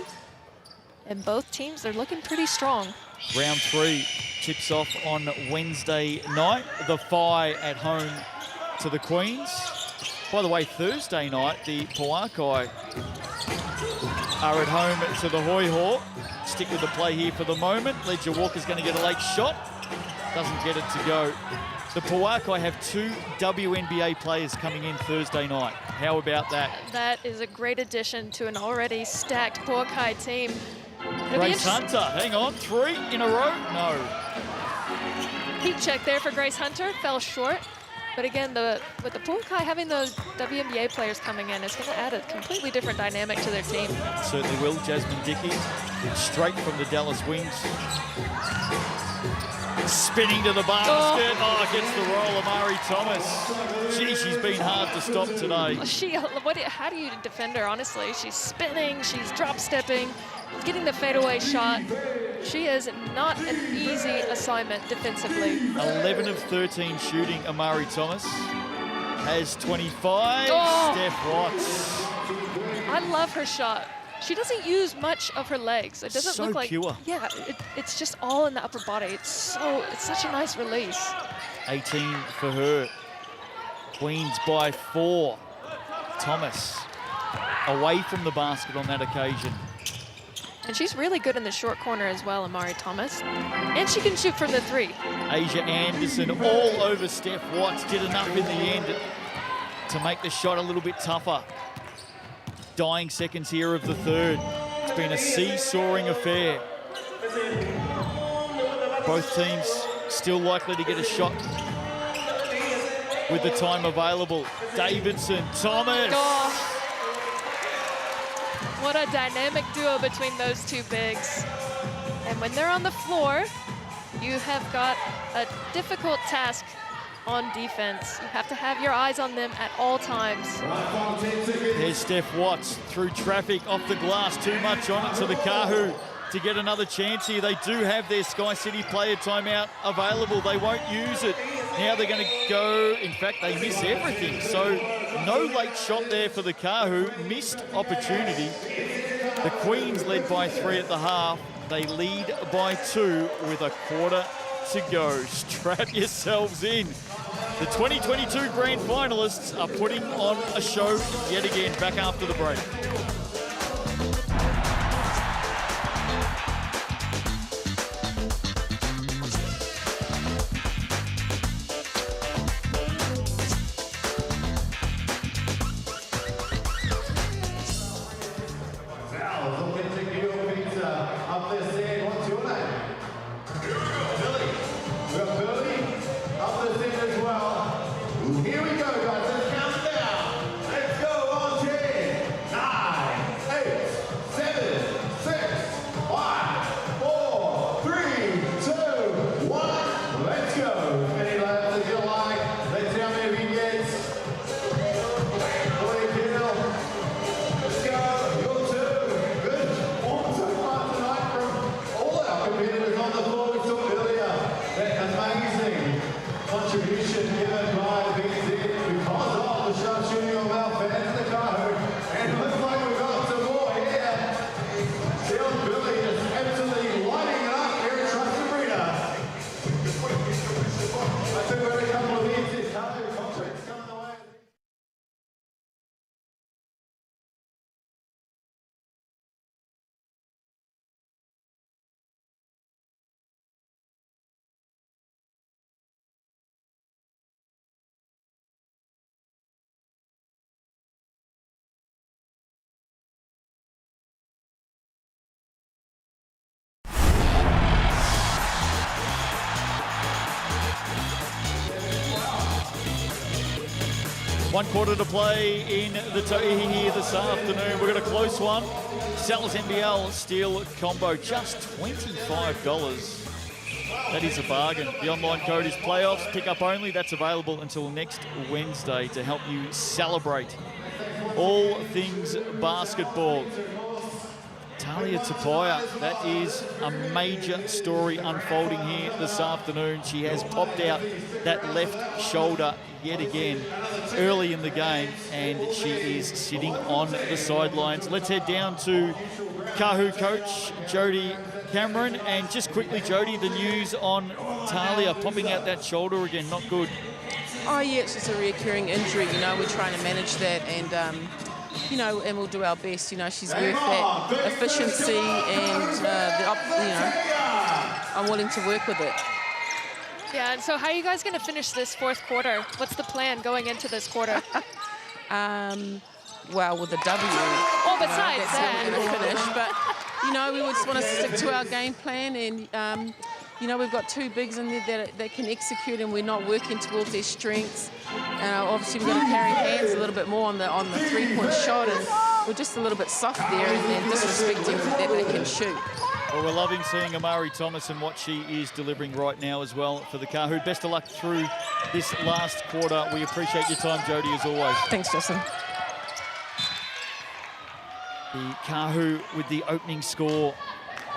S2: and both teams are looking pretty strong.
S1: Round 3 tips off on Wednesday night. The Phi at home to the Queens. By the way, Thursday night, the Pauakai are at home to the Hoiho. Stick with the play here for the moment. Ledger Walker's going to get a late shot. Doesn't get it to go. The Pauakai have 2 WNBA players coming in Thursday night. How about that?
S2: That is a great addition to an already stacked Pauakai team.
S1: Grace Hunter, hang on, 3 in a row? No.
S2: Heat check there for Grace Hunter, fell short. But again, with the Pauakai having those WNBA players coming in, it's going to add a completely different dynamic to their team.
S1: Certainly will. Jasmine Dickey, straight from the Dallas Wings. Spinning to the basket. Oh, gets the roll, Amari Thomas. Gee, she's been hard to stop today.
S2: How do you defend her, honestly? She's spinning, she's drop-stepping, getting the fadeaway shot. She is not an easy assignment defensively.
S1: 11 of 13 shooting, Amari Thomas. Has 25, Steph Watts.
S2: I love her shot. She doesn't use much of her legs. It doesn't
S1: So
S2: look like
S1: pure.
S2: Yeah, it's just all in the upper body. It's such a nice release.
S1: 18 for her. Queens by 4. Thomas away from the basket on that occasion.
S2: And she's really good in the short corner as well, Amari Thomas. And she can shoot from the 3.
S1: Asia Anderson all over Steph Watts. Did enough in the end to make the shot a little bit tougher. Dying seconds here of the 3rd. It's been a seesawing affair. Both teams still likely to get a shot with the time available. Davidson, Thomas.
S2: Oh, what a dynamic duo between those 2 bigs. And when they're on the floor, you have got a difficult task on defense. You have to have your eyes on them at all times.
S1: There's Steph Watts through traffic off the glass. Too much on it to the Kahu to get another chance here. They do have their Sky City player timeout available. They won't use it. Now they're going to go, in fact, they miss everything. So no late shot there for the Kahu. Missed opportunity. The Queens led by 3 at the half. They lead by 2 with a quarter to go. Strap yourselves in. The 2022 grand finalists are putting on a show yet again. Back after the break.
S3: Here we go, guys. Let's count down. Let's go on 10, 9, 8, 7, 6, 5, 4, 3, 2, 1. Let's go. Any laps if you like. Let's see how many we get. Let's go. You're 2. Good performance so far tonight from all our competitors on the floor. We saw earlier that amazing contribution given by BBNZ because of the sharpshooting of our fans, the Kahu. And it looks like we've got some more here. Sean Billy just absolutely lighting it up here at Trust Arena. I think we're in a couple of years, this Kahu contract's coming away.
S1: One quarter to play in the Tauihi here this afternoon. We've got a close one. Sal's NBL Steel Combo, just $25. That is a bargain. The online code is playoffs, pick up only. That's available until next Wednesday to help you celebrate all things basketball. Talia Tapaya, that is a major story unfolding here this afternoon. She has popped out that left shoulder yet again early in the game, and she is sitting on the sidelines. Let's head down to Kahu coach Jody Cameron, and just quickly, Jody, the news on Talia popping out that shoulder again, not good.
S6: Oh yeah, it's just a recurring injury. You know, we're trying to manage that, and you know, and we'll do our best. You know, she's worth that efficiency, and you know, I'm willing to work with it.
S2: Yeah, and so how are you guys going to finish this fourth quarter? What's the plan going into this quarter?
S6: Well, with a W.
S2: Oh, besides
S6: that's
S2: that.
S6: how we're going to finish. But, you know, we just want to stick to our game plan, and, you know, we've got 2 bigs in there that can execute, and we're not working towards their strengths. Obviously, we've got to carry hands a little bit more on the 3-point shot, and we're just a little bit soft there and disrespecting that they can shoot.
S1: Well, we're loving seeing Amari Thomas and what she is delivering right now as well for the Kahu. Best of luck through this last quarter. We appreciate your time, Jody, as always.
S6: Thanks, Justin.
S1: The Kahu with the opening score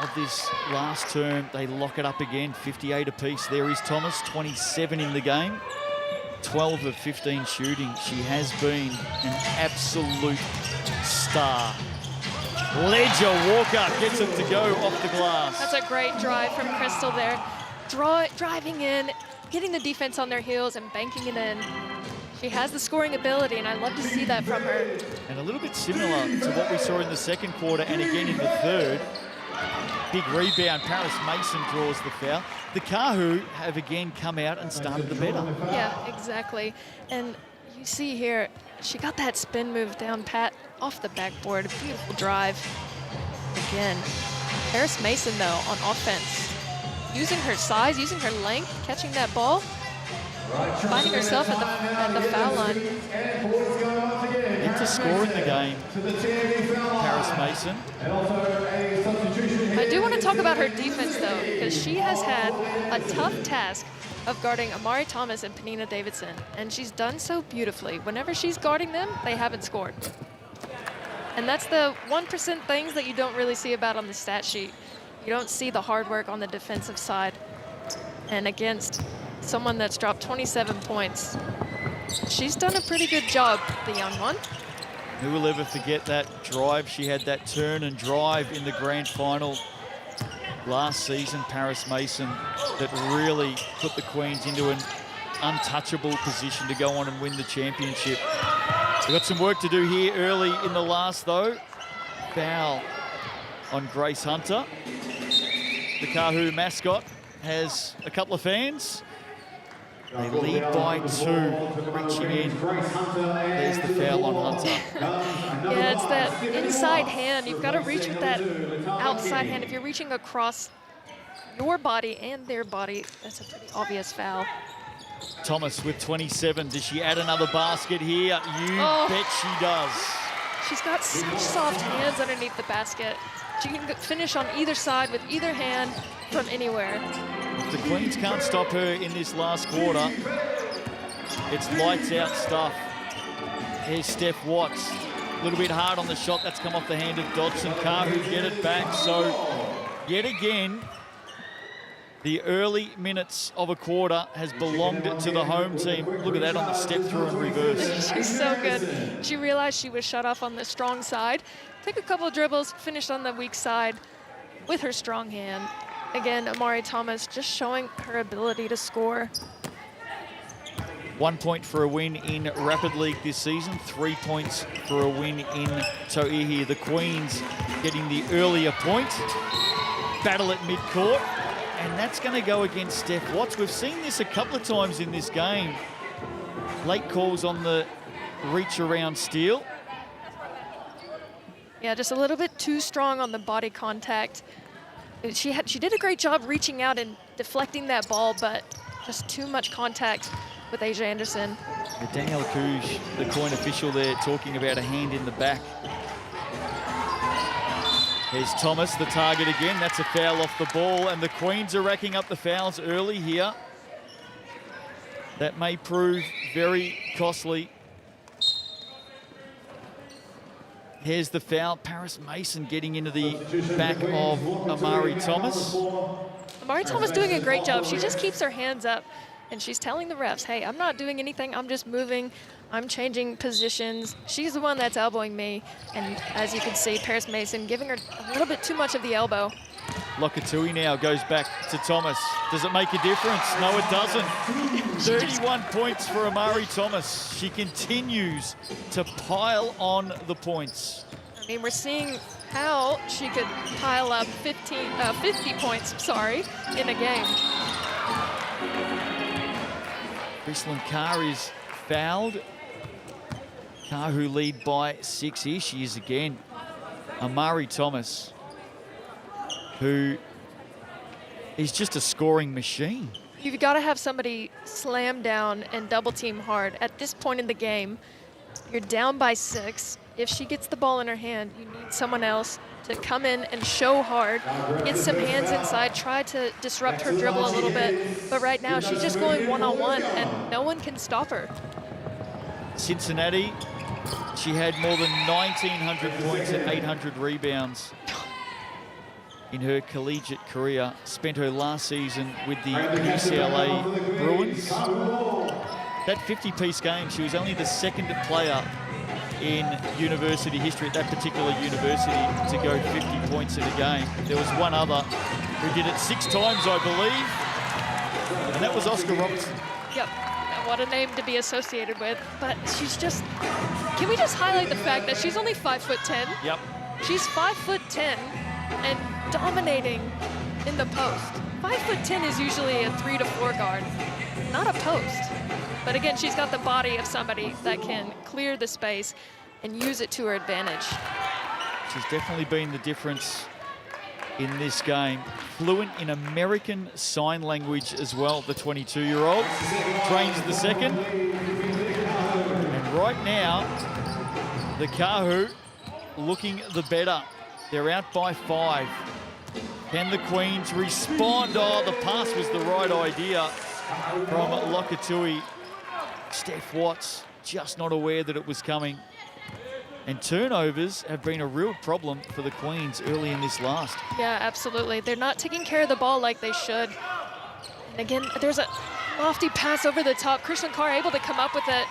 S1: of this last term. They lock it up again, 58 apiece. There is Thomas, 27 in the game, 12 of 15 shooting. She has been an absolute star. Ledger Walker gets it to go off the glass.
S2: That's a great drive from Crystal there. Driving in, getting the defense on their heels and banking it in. She has the scoring ability, and I love to see that from her.
S1: And a little bit similar to what we saw in the second quarter and again in the third. Big rebound, Paris Mason draws the foul. The Kahu have again come out and started the better.
S2: Yeah, exactly. And you see here, she got that spin move down pat off the backboard. A beautiful drive. Again, Paris Mason, though, on offense, using her size, using her length, catching that ball, finding herself at the foul line.
S1: Into score in the game, Paris Mason.
S2: I do want to talk about her defense, though, because she has had a tough task of guarding Amari Thomas and Penina Davidson, and she's done so beautifully. Whenever she's guarding them, they haven't scored. And that's the 1% things that you don't really see about on the stat sheet. You don't see the hard work on the defensive side. And against someone that's dropped 27 points, she's done a pretty good job, the young one.
S1: Who will ever forget that drive? She had that turn and drive in the grand final last season, Paris Mason, that really put the Queens into an untouchable position to go on and win the championship. We've got some work to do here early in the last, though. Foul on Grace Hunter. The Kahu mascot has a couple of fans. They lead by 2, reaching in. There's the foul on Hunter.
S2: Yeah, it's that inside hand. You've got to reach with that outside hand. If you're reaching across your body and their body, that's a pretty obvious foul.
S1: Thomas with 27. Does she add another basket here? You bet she does.
S2: She's got such soft hands underneath the basket. She can finish on either side with either hand from anywhere.
S1: If the Queens can't stop her in this last quarter, it's lights out stuff. Here's Steph Watts. A little bit hard on the shot. That's come off the hand of Dodson. Kahu get it back. So yet again, the early minutes of a quarter has belonged to the home team. Look at that on the step through and reverse.
S2: She's so good. She realized she was shut off on the strong side. Took a couple of dribbles, finished on the weak side with her strong hand. Again, Amari Thomas just showing her ability to score.
S1: 1 point for a win in Rapid League this season. 3 points for a win in Tauihi. The Queens getting the earlier point. Battle at midcourt. And that's going to go against Steph Watts. We've seen this a couple of times in this game. Late calls on the reach around steal.
S2: Yeah, just a little bit too strong on the body contact. She did a great job reaching out and deflecting that ball, but just too much contact with Asia Anderson.
S1: Danielle Couge, the coin official there, talking about a hand in the back. Here's Thomas, the target again. That's a foul off the ball, and the Queens are racking up the fouls early here. That may prove very costly. Here's the foul. Paris Mason getting into the back of Amari Thomas.
S2: Amari Thomas doing a great job. She just keeps her hands up, and she's telling the refs, hey, I'm not doing anything. I'm just moving. I'm changing positions. She's the one that's elbowing me. And as you can see, Paris Mason giving her a little bit too much of the elbow.
S1: Lokatui now goes back to Thomas. Does it make a difference? No, it doesn't. 31 points for Amari Thomas. She continues to pile on the points.
S2: I mean, we're seeing how she could pile up 50 points, in a game.
S1: Frislin Carr is fouled. Kahu lead by 6. Here she is again. Amari Thomas, who is just a scoring machine.
S2: You've got to have somebody slam down and double team hard. At this point in the game, you're down by 6. If she gets the ball in her hand, you need someone else to come in and show hard, get some hands inside, try to disrupt her dribble a little bit. But right now, she's just going one-on-one, and no one can stop her.
S1: Cincinnati, she had more than 1,900 points and 800 rebounds in her collegiate career. Spent her last season with the UCLA Bruins. That 50-piece game, she was only the second player in university history at that particular university to go 50 points in a game. There was one other who did it 6 times, I believe, and that was Oscar Robertson.
S2: Yep, what a name to be associated with. But she's just, can we just highlight the fact that she's only 5'10"?
S1: Yep.
S2: She's 5'10" and dominating in the post. 5'10" is usually a 3 to 4 guard, not a post. But again, she's got the body of somebody that can clear the space and use it to her advantage.
S1: She's definitely been the difference in this game. Fluent in American Sign Language as well, the 22-year-old. Trains the second. And right now, the Kahu looking the better. They're out by 5. Can the Queens respond? Oh, the pass was the right idea from Lokatui. Steph Watts just not aware that it was coming. And turnovers have been a real problem for the Queens early in this last.
S2: Yeah, absolutely. They're not taking care of the ball like they should. And again, there's a lofty pass over the top. Kristen Carr able to come up with it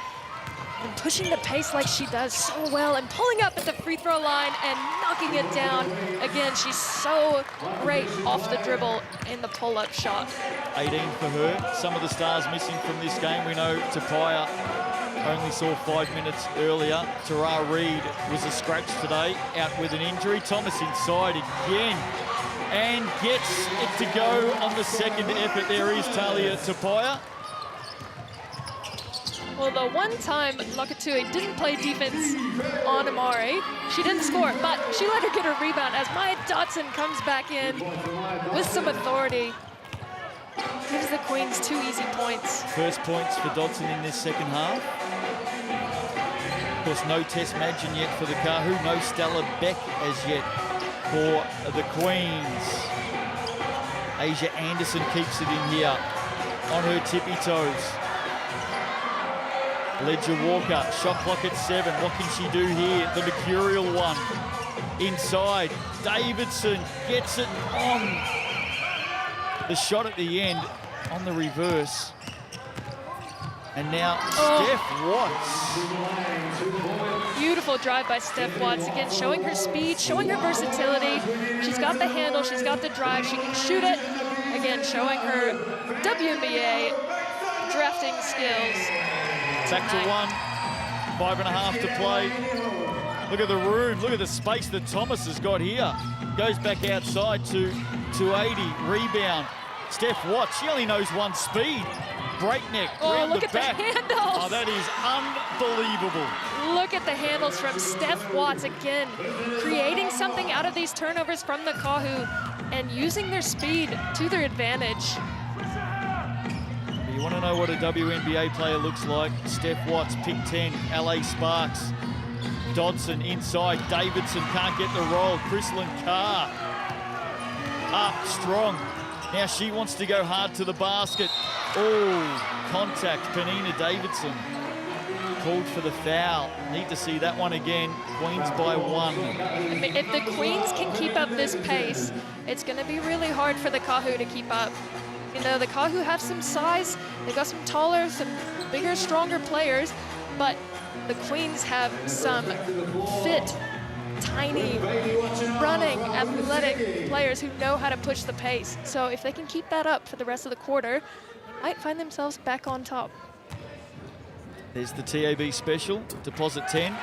S2: and pushing the pace like she does so well and pulling up at the free throw line and knocking it down. Again, she's so great off the dribble in the pull-up shot.
S1: 18 for her. Some of the stars missing from this game. We know Tapia only saw 5 minutes earlier. Tara Reid was a scratch today, out with an injury. Thomas inside again and gets it to go on the second effort. There is Talia Tapia.
S2: Well, the one time Lokatui didn't play defense on Amari, she didn't score, but she let her get a rebound as Maya Dotson comes back in with some authority. Gives the Queens 2 easy points.
S1: First points for Dodson in this second half. Of course, no Tess Madgen yet for the Kahu, no Stella Beck as yet for the Queens. Asia Anderson keeps it in here on her tippy toes. Ledger Walker, shot clock at 7. What can she do here? The mercurial one. Inside, Davidson gets it on. The shot at the end on the reverse. And now Steph Watts.
S2: Beautiful drive by Steph Watts. Again, showing her speed, showing her versatility. She's got the handle, she's got the drive, she can shoot it. Again, showing her WNBA drafting skills.
S1: Back to 1, 5.5 to play. Look at the room, look at the space that Thomas has got here. Goes back outside to 280, rebound. Steph Watts, she only knows one speed. Breakneck, round
S2: look
S1: the
S2: at
S1: back.
S2: the handles.
S1: Oh, that is unbelievable.
S2: Look at the handles from Steph Watts again, creating something out of these turnovers from the Kahu and using their speed to their advantage.
S1: You want to know what a WNBA player looks like? Steph Watts, pick 10, LA Sparks. Dodson inside, Davidson can't get the roll. Chrislyn Carr up strong. Now she wants to go hard to the basket. Oh, contact, Penina Davidson. Called for the foul. Need to see that one again. Queens by 1.
S2: I mean, if the Queens can keep up this pace, it's going to be really hard for the Kahu to keep up. You know, the Kahu have some size. They've got some taller, some bigger, stronger players, but the Queens have some fit, tiny, running, athletic players who know how to push the pace. So if they can keep that up for the rest of the quarter, they might find themselves back on top.
S1: There's the TAB special, deposit 10.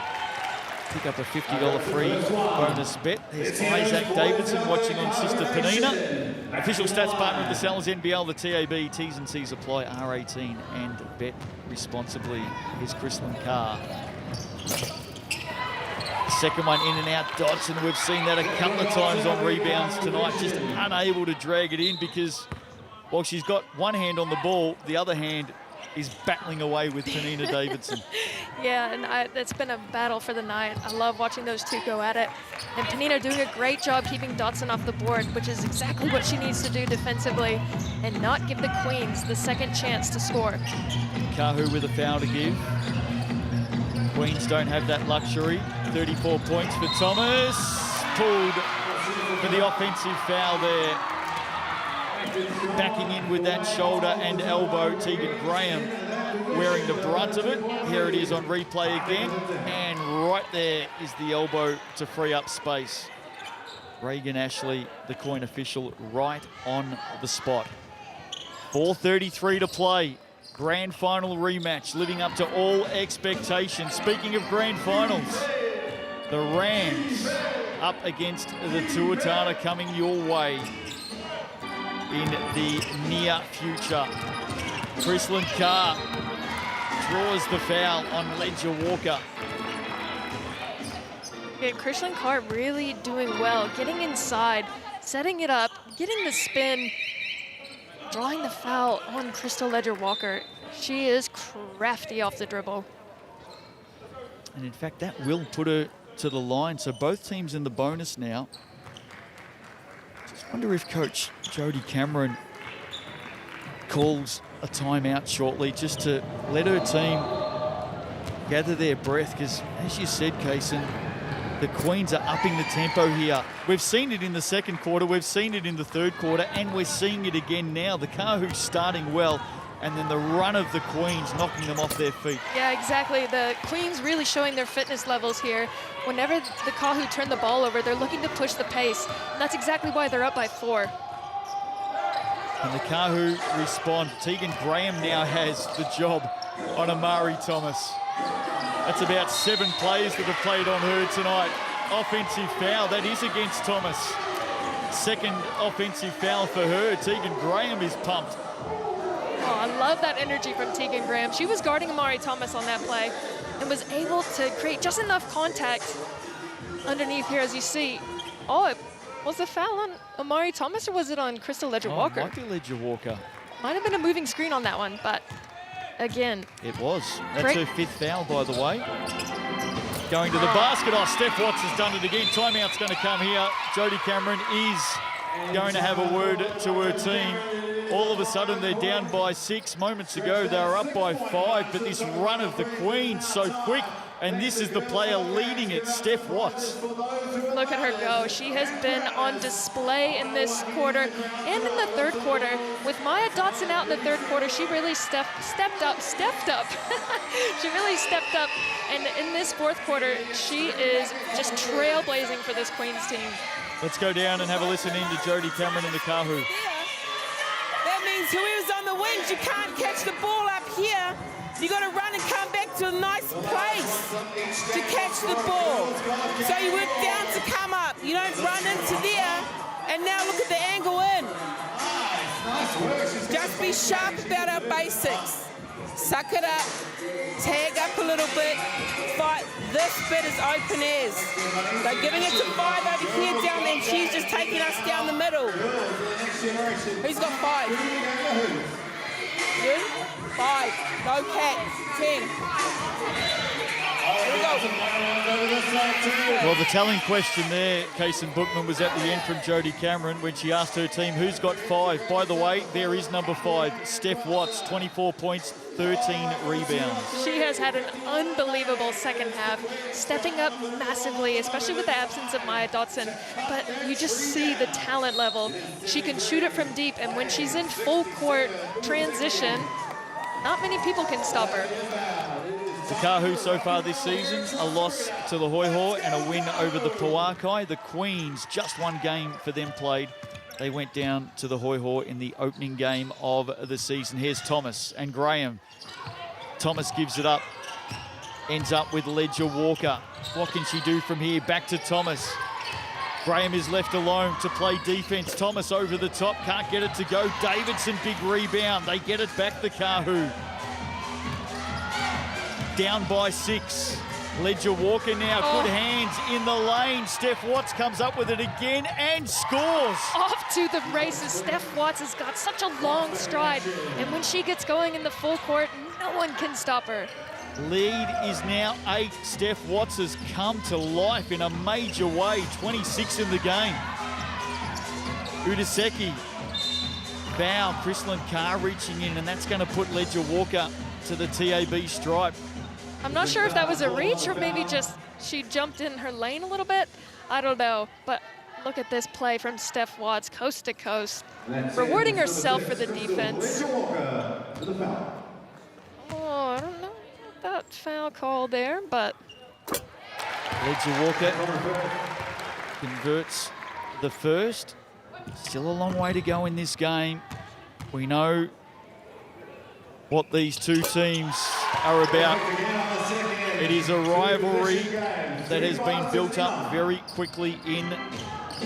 S1: Pick up a $50 free bonus bet. There's Isaac Davidson watching on sister Penina. Official stats partner of the Sal's NBL, the TAB. T's and C's apply, R18, and bet responsibly. Here's Chrislyn Carr. Second one in and out, Dodson. We've seen that a couple of times on rebounds tonight, just unable to drag it in because, well, she's got one hand on the ball, the other hand is battling away with Penina Davidson.
S2: Yeah, and it's been a battle for the night. I love watching those two go at it. And Penina doing a great job keeping Dotson off the board, which is exactly what she needs to do defensively and not give the Queens the second chance to score.
S1: Kahu with a foul to give. Queens don't have that luxury. 34 points for Thomas. Pulled for the offensive foul there. Backing in with that shoulder and elbow, Tegan Graham wearing the brunt of it. Here it is on replay again, and right there is the elbow to free up space. Reagan Ashley, the coin official, right on the spot. 4:33 to play. Grand final rematch, living up to all expectations. Speaking of grand finals, the Rams up against the Tuatara coming your way in the near future. Chrislyn Carr draws the foul on Ledger Walker.
S2: Yeah, Chrislyn Carr really doing well, getting inside, setting it up, getting the spin, drawing the foul on Crystal Ledger Walker. She is crafty off the dribble.
S1: And in fact, that will put her to the line. So both teams in the bonus now. I wonder if Coach Jodie Cameron calls a timeout shortly just to let her team gather their breath, because as you said, Kaysen, the Queens are upping the tempo here. We've seen it in the second quarter, we've seen it in the third quarter, and we're seeing it again now. The Kahu starting well, and then the run of the Queens knocking them off their feet.
S2: Yeah, exactly. The Queens really showing their fitness levels here. Whenever the Kahu turn the ball over, they're looking to push the pace, and that's exactly why they're up by 4.
S1: And the Kahu respond. Tegan Graham now has the job on Amari Thomas. That's about 7 players that have played on her tonight. Offensive foul, that is against Thomas. Second offensive foul for her. Tegan Graham is pumped.
S2: Oh, I love that energy from Tegan Graham. She was guarding Amari Thomas on that play and was able to create just enough contact underneath here, as you see. Oh, was the foul on Amari Thomas, or was it on Crystal Ledger-Walker?
S1: Might be Ledger-Walker.
S2: Might have been a moving screen on that one, but again.
S1: It was. That's
S2: Great.
S1: her 5th foul, by the way. Going to the basket. Oh, Steph Watts has done it again. Timeout's going to come here. Jodie Cameron is going to have a word to her team. All of a sudden, they're down by 6. Moments ago, they were up by 5, but this run of the Queens so quick, and this is the player leading it, Steph Watts.
S2: Look at her go. She has been on display in this quarter and in the third quarter. With Maya Dotson out in the third quarter, she really stepped up. She really stepped up. And in this fourth quarter, she is just trailblazing for this Queens team.
S1: Let's go down and have a listen in to Jodie Cameron and the Kahu.
S6: That means whoever's on the wings, you can't catch the ball up here. You got to run and come back to a nice place to catch the ball. So you work down to come up. You don't run into there. And now look at the angle in. Just be sharp about our basics. Suck it up. Tag up a little bit. Fight. This bit is open as. They're giving it to 5 over here down there, and she's just taking us down the middle. Who's got 5? You? 5. No cat. 10. Here we go.
S1: Well, the telling question there, Kaysen Bookman, was at the end from Jodie Cameron when she asked her team, who's got 5? By the way, there is number 5, Steph Watts, 24 points, 13 rebounds.
S2: She has had an unbelievable second half, stepping up massively, especially with the absence of Maya Dotson. But you just see the talent level. She can shoot it from deep, and when she's in full court transition, not many people can stop her.
S1: The Kahu so far this season, a loss to the Hoi Hoi and a win over the Pauakai. The Queens, just one game for them played. They went down to the Hoi Hoi in the opening game of the season. Here's Thomas and Graham. Thomas gives it up, ends up with Ledger-Walker. What can she do from here? Back to Thomas. Graham is left alone to play defense. Thomas over the top, can't get it to go. Davidson, big rebound. They get it back, the Kahu. Down by 6. Ledger-Walker now, good hands in the lane. Steph Watts comes up with it again and scores.
S2: Off to the races. Steph Watts has got such a long stride, and when she gets going in the full court, no one can stop her.
S1: Lead is now 8. Steph Watts has come to life in a major way. 26 in the game. Udaseki. Foul. Chrislyn Carr reaching in, and that's going to put Ledger-Walker to the TAB stripe.
S2: I'm not sure if that was a reach or maybe just she jumped in her lane a little bit. I don't know, but look at this play from Steph Watts, coast to coast, rewarding herself for the defense. Oh, I don't know about that foul call there, but
S1: Ledger-Walker converts the first. Still a long way to go in this game. We know what these two teams are about. It is a rivalry that has been built up very quickly in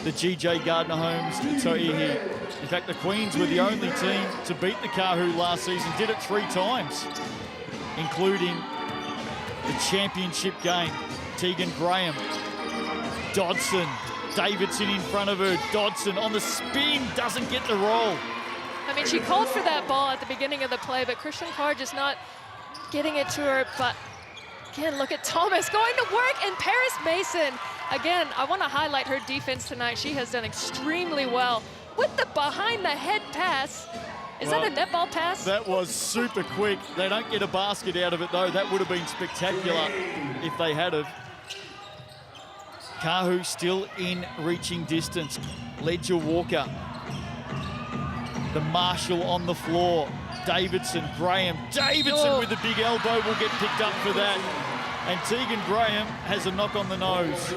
S1: the GJ Gardner Homes Tauihi. In fact, the Queens were the only team to beat the Kahu last season, did it 3 times, including the championship game. Tegan Graham, Dodson, Davidson in front of her. Dodson on the spin, doesn't get the roll.
S2: I mean, she called for that ball at the beginning of the play, but Christian Carr just not getting it to her. But again, look at Thomas going to work, and Paris Mason again, I want to highlight her defense tonight. She has done extremely well with the behind-the-head pass. Is that a netball pass?
S1: That was super quick. They don't get a basket out of it, though. That would have been spectacular if they had have. Kahu still in reaching distance. Ledger Walker. The Marshall on the floor. Davidson, Graham. Davidson with the big elbow will get picked up for that. And Tegan Graham has a knock on the nose.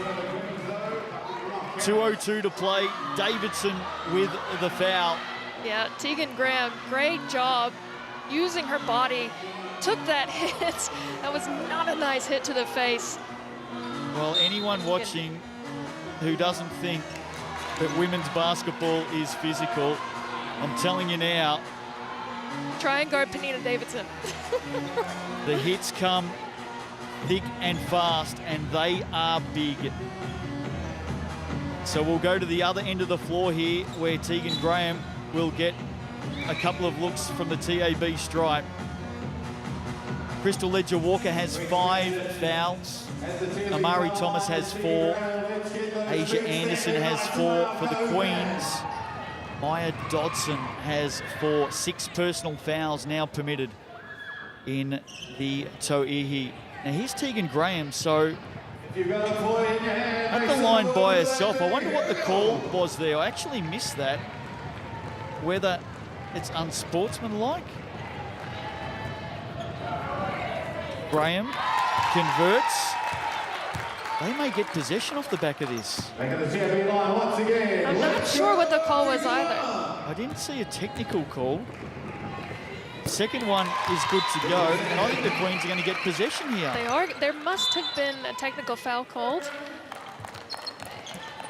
S1: 2:02 to play. Davidson with the foul.
S2: Yeah, Tegan Graham, great job using her body. Took that hit. That was not a nice hit to the face.
S1: Well, anyone watching who doesn't think that women's basketball is physical, I'm telling you now,
S2: Try and guard Penina Davidson.
S1: the hits come thick and fast, and they are big. So we'll go to the other end of the floor here, where Tegan Graham will get a couple of looks from the TAB stripe. Crystal Ledger Walker has 5 fouls. Amari Thomas has 4. Asia Anderson has 4 for the Queens. Maya Dodson has 4. 6 personal fouls now permitted in the Tauihi. Now here's Tegan Graham, so at the line by herself. I wonder what the call was there. I actually missed that. Whether it's unsportsmanlike. Graham converts. They may get possession off the back of this.
S2: I'm not sure what the call was either.
S1: I didn't see a technical call. Second one is good to go, and I think the Queens are going to get possession here.
S2: They are. There must have been a technical foul called.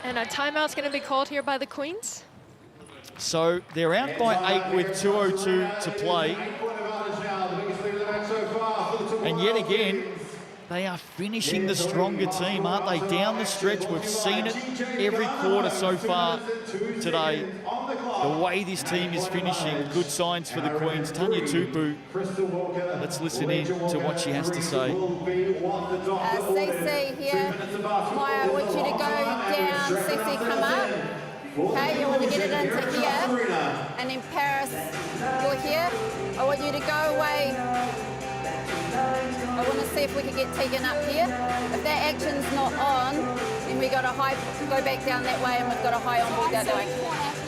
S2: And a timeout's going to be called here by the Queens.
S1: So they're out by 8 with 2:02 to play. And yet again, they are finishing the stronger team, aren't they? Down the stretch, we've seen it every quarter so far today. The way this team is finishing, good signs for the Queens. Tanya Tupu, let's listen in to what she has to say.
S4: Cece here. Maya, I want you to go down. Cece, come up. Okay, you want to get it into here. And then Paris, you're here. I want you to go away. I want to see if we can get Tegan up here. If that action's not on, then we got a high, go back down that way, and we've got a high on ball the other way.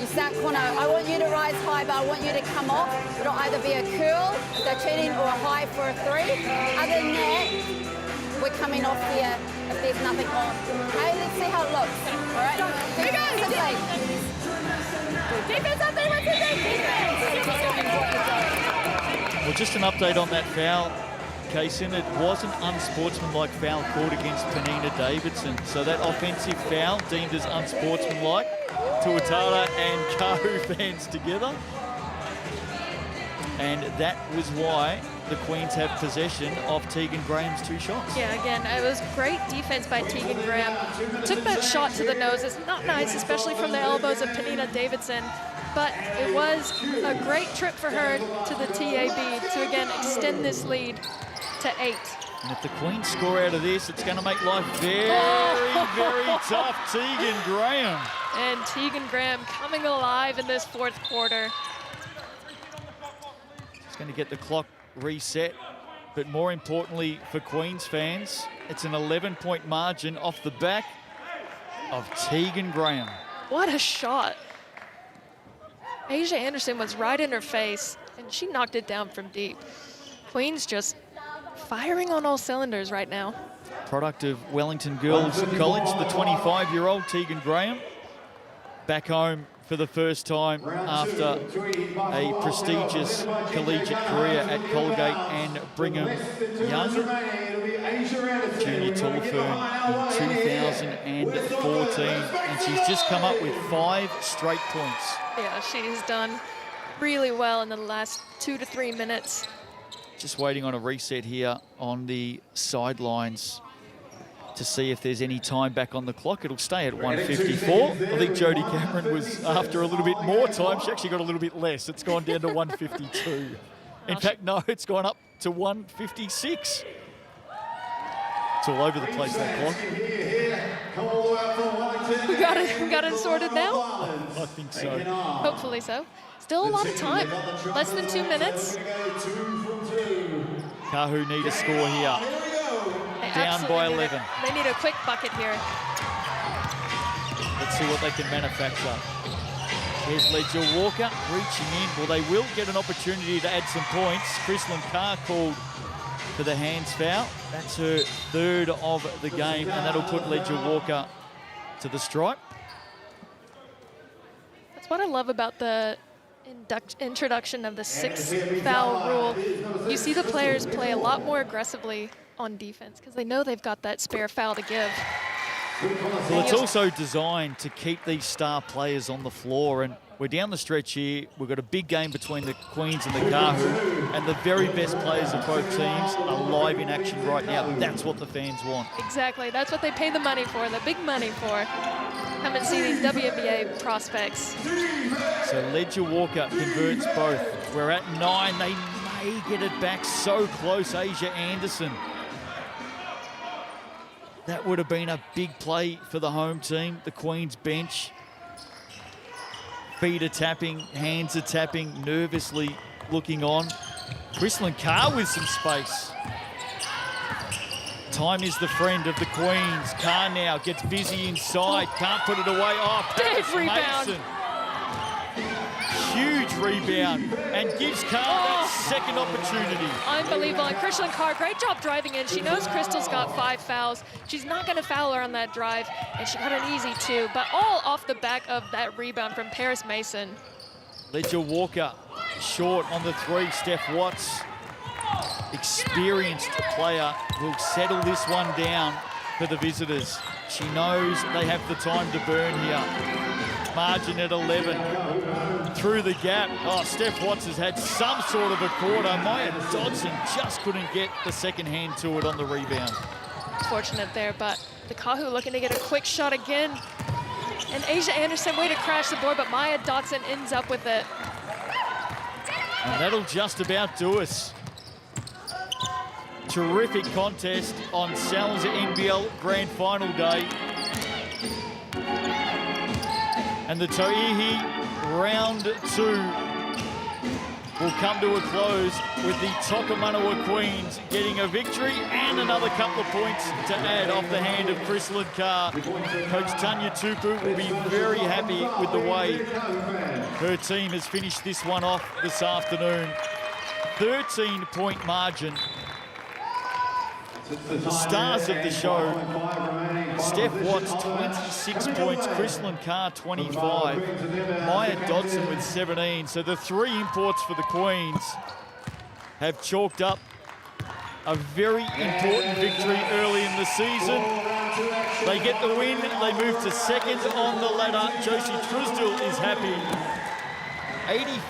S4: You start corner. I want you to rise high, but I want you to come off. It'll either be a curl, if they're cheating, or a high for a 3. Other than that, we're coming off here if there's nothing on. Okay, let's see how it looks. All right? Here we go. Defense up there, what's the defense?
S1: Well, just an update on that foul, Kaysen. It was an unsportsmanlike foul called against Penina Davidson. So that offensive foul deemed as unsportsmanlike. Tuatara and Kahu fans together. And that was why the Queens have possession of Tegan Graham's 2 shots.
S2: Yeah, again, it was great defense by Tegan Graham. Took that shot to the nose. It's not nice, especially from the elbows of Penina Davidson. But it was a great trip for her to the TAB to, again, extend this lead to 8.
S1: And if the Queens score out of this, it's going to make life very, very tough. Tegan Graham.
S2: And Tegan Graham coming alive in this 4th quarter.
S1: It's going to get the clock reset. But more importantly for Queens fans, it's an 11-point margin off the back of Tegan Graham.
S2: What a shot. Asia Anderson was right in her face, and she knocked it down from deep. Queens just firing on all cylinders right now.
S1: Product of Wellington Girls College, the 25-year-old Tegan Graham, back home for the first time after a prestigious collegiate career at Colgate and Brigham Young Junior Tall Firm in 2014. And she's just come up with 5 straight points.
S2: Yeah, she's done really well in the last 2 to 3 minutes.
S1: Just waiting on a reset here on the sidelines to see if there's any time back on the clock. It'll stay at 1:54. I think Jodie Cameron was after a little bit more time. She actually got a little bit less. It's gone down to 1:52. In fact, no, it's gone up to 1:56. It's all over the place, that clock.
S2: We got it sorted now?
S1: I think so.
S2: Hopefully so. Still a lot of time. Less than 2 minutes.
S1: Kahu need a score here.
S2: They
S1: Down by
S2: absolutely
S1: 11.
S2: They need a quick bucket here.
S1: Let's see what they can manufacture. Here's Ledger Walker reaching in. Well, they will get an opportunity to add some points. Chrislyn Carr called for the hands foul. That's her third of the game, and that'll put Ledger Walker to the stripe.
S2: That's what I love about the introduction of the 6 foul rule. You see the players play a lot more aggressively on defense because they know they've got that spare foul to give.
S1: Well, it's also designed to keep these star players on the floor, and we're down the stretch here. We've got a big game between the Queens and the Kahu, and the very best players of both teams are live in action right now. That's what the fans want.
S2: Exactly. That's what they pay the money for, the big money for. Come and see these WNBA prospects.
S1: So Ledger Walker converts both. We're at 9. They may get it back so close. Asia Anderson. That would have been a big play for the home team. The Queens bench. Feet are tapping, hands are tapping, nervously looking on. Chrislyn Carr with some space. Time is the friend of the Queens. Carr now gets busy inside, can't put it away. Oh, Paris Mason. Huge rebound and gives Carr that second opportunity.
S2: Unbelievable. And Chrislyn Carr, great job driving in. She knows Crystal's got 5 fouls. She's not going to foul her on that drive, and she got an easy 2, but all off the back of that rebound from Paris Mason.
S1: Ledger Walker short on the 3. Steph Watts, experienced player, will settle this one down for the visitors. She knows they have the time to burn here. Margin at 11. Through the gap. Oh, Steph Watts has had some sort of a quarter. Maya Dodson just couldn't get the second hand to it on the rebound.
S2: Fortunate there, but the Kahu looking to get a quick shot again. And Asia Anderson way to crash the board, but Maya Dodson ends up with it.
S1: And that'll just about do us. Terrific contest on Sal's NBL Grand Final Day. And the Tauihi round 2 will come to a close with the Tokomanawa Queens getting a victory and another couple of points to add off the hand of Chrislyn Carr. Coach Tanya Tupu will be very happy with the way her team has finished this one off this afternoon. 13-point margin. The stars of the show, Steph Watts 26 points, Chrislyn Carr 25, Maya Dodson with 17. So the 3 imports for the Queens have chalked up a very important victory early in the season. They get the win, they move to second on the ladder. Josie Trusdell is happy.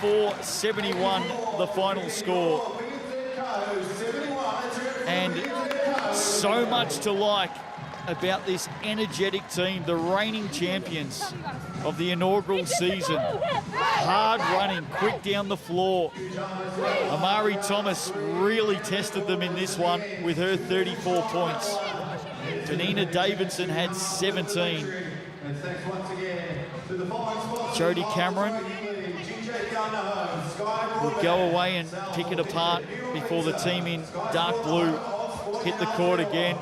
S1: 84-71 the final score. And so much to like about this energetic team, the reigning champions of the inaugural season. Hard running, quick down the floor. Amari Thomas really tested them in this one with her 34 points. Tanina Davidson had 17. Jodie Cameron will go away and pick it apart before the team in dark blue hit the court again.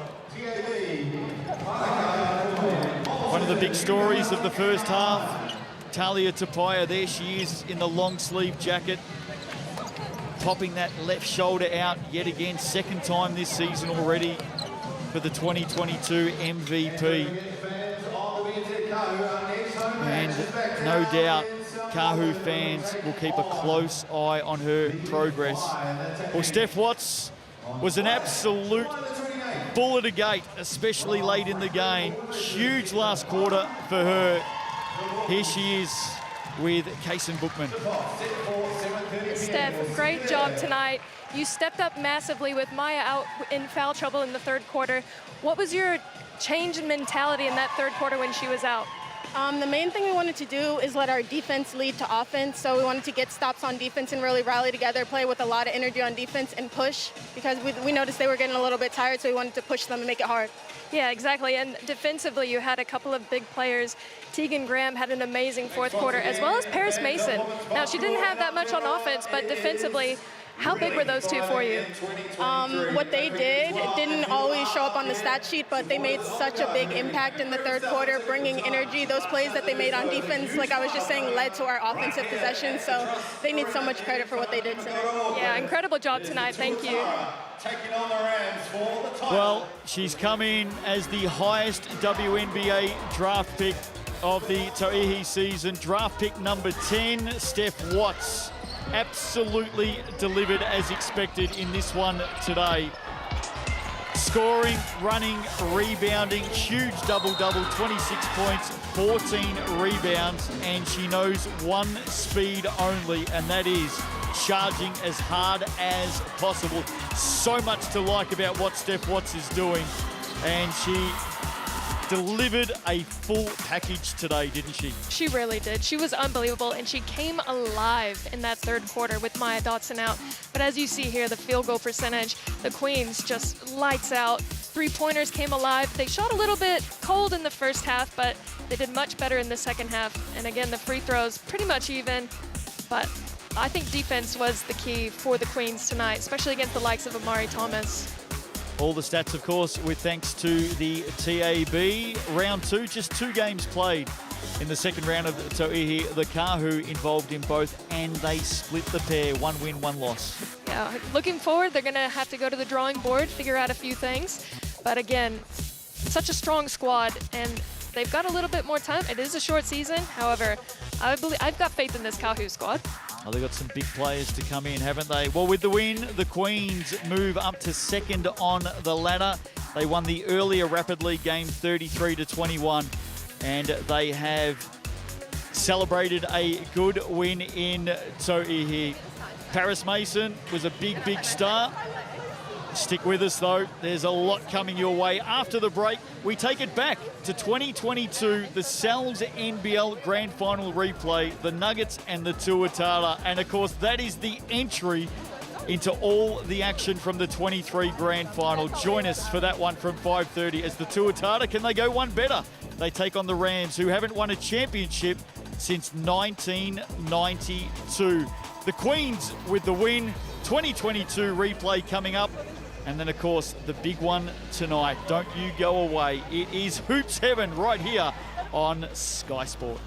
S1: One of the big stories of the first half, Talia Tapia, there she is in the long sleeve jacket, popping that left shoulder out yet again, second time this season already for the 2022 MVP. And no doubt Kahu fans will keep a close eye on her progress. Well, Steph Watts was an absolute bull at a gate, especially late in the game. Huge last quarter for her. Here she is with Kaysen Bookman.
S2: Steph, great job tonight. You stepped up massively with Maya out in foul trouble in the third quarter. What was your change in mentality in that third quarter when she was out?
S9: The main thing we wanted to do is let our defense lead to offense. So we wanted to get stops on defense and really rally together, play with a lot of energy on defense and push, because we noticed they were getting a little bit tired, so we wanted to push them and make it hard.
S2: Yeah, exactly. And defensively, you had a couple of big players. Tegan Graham had an amazing fourth quarter, as well as Paris Mason. Now, she didn't have that much on offense, but defensively, how big were those two for you?
S9: What they did, it didn't always show up on the stat sheet, but they made such a big impact in the third quarter, bringing energy. Those plays that they made on defense, like I was just saying, led to our offensive possession. So they need so much credit for what they did tonight.
S2: Yeah, incredible job tonight. Thank you.
S1: Well, she's come in as the highest WNBA draft pick of the Tauihi season. Draft pick number 10, Steph Watts. Absolutely delivered as expected in this one today. Scoring, running, rebounding, huge double-double, 26 points, 14 rebounds, and she knows one speed only, and that is charging as hard as possible. So much to like about what Steph Watts is doing, and she delivered a full package today, didn't she?
S2: She really did. She was unbelievable, and she came alive in that third quarter with Maya Dotson out. But as you see here, the field goal percentage, the Queens just lights out. Three-pointers came alive. They shot a little bit cold in the first half, but they did much better in the second half. And again, the free throws pretty much even, but I think defense was the key for the Queens tonight, especially against the likes of Amari Thomas.
S1: All the stats, of course, with thanks to the TAB. Round 2, just 2 games played in the second round of the Tauihi. The Kahu involved in both, and they split the pair. 1 win, 1 loss.
S2: Yeah, looking forward, they're going to have to go to the drawing board, figure out a few things. But again, such a strong squad, and they've got a little bit more time. It is a short season. However, I've got faith in this Kahu squad.
S1: Oh, they've got some big players to come in, haven't they? Well, with the win, the Queens move up to second on the ladder. They won the earlier Rapid League game 33-21, and they have celebrated a good win in Tauihi. Paris Mason was a big, big star. Stick with us, though. There's a lot coming your way. After the break, we take it back to 2022, the Sal's NBL Grand Final replay, the Nuggets and the Tuatara. And, of course, that is the entry into all the action from the 23 Grand Final. Join us for that one from 5:30 as the Tuatara, can they go one better? They take on the Rams, who haven't won a championship since 1992. The Queens with the win. 2022 replay coming up. And then, of course, the big one tonight. Don't you go away. It is Hoops Heaven right here on Sky Sport.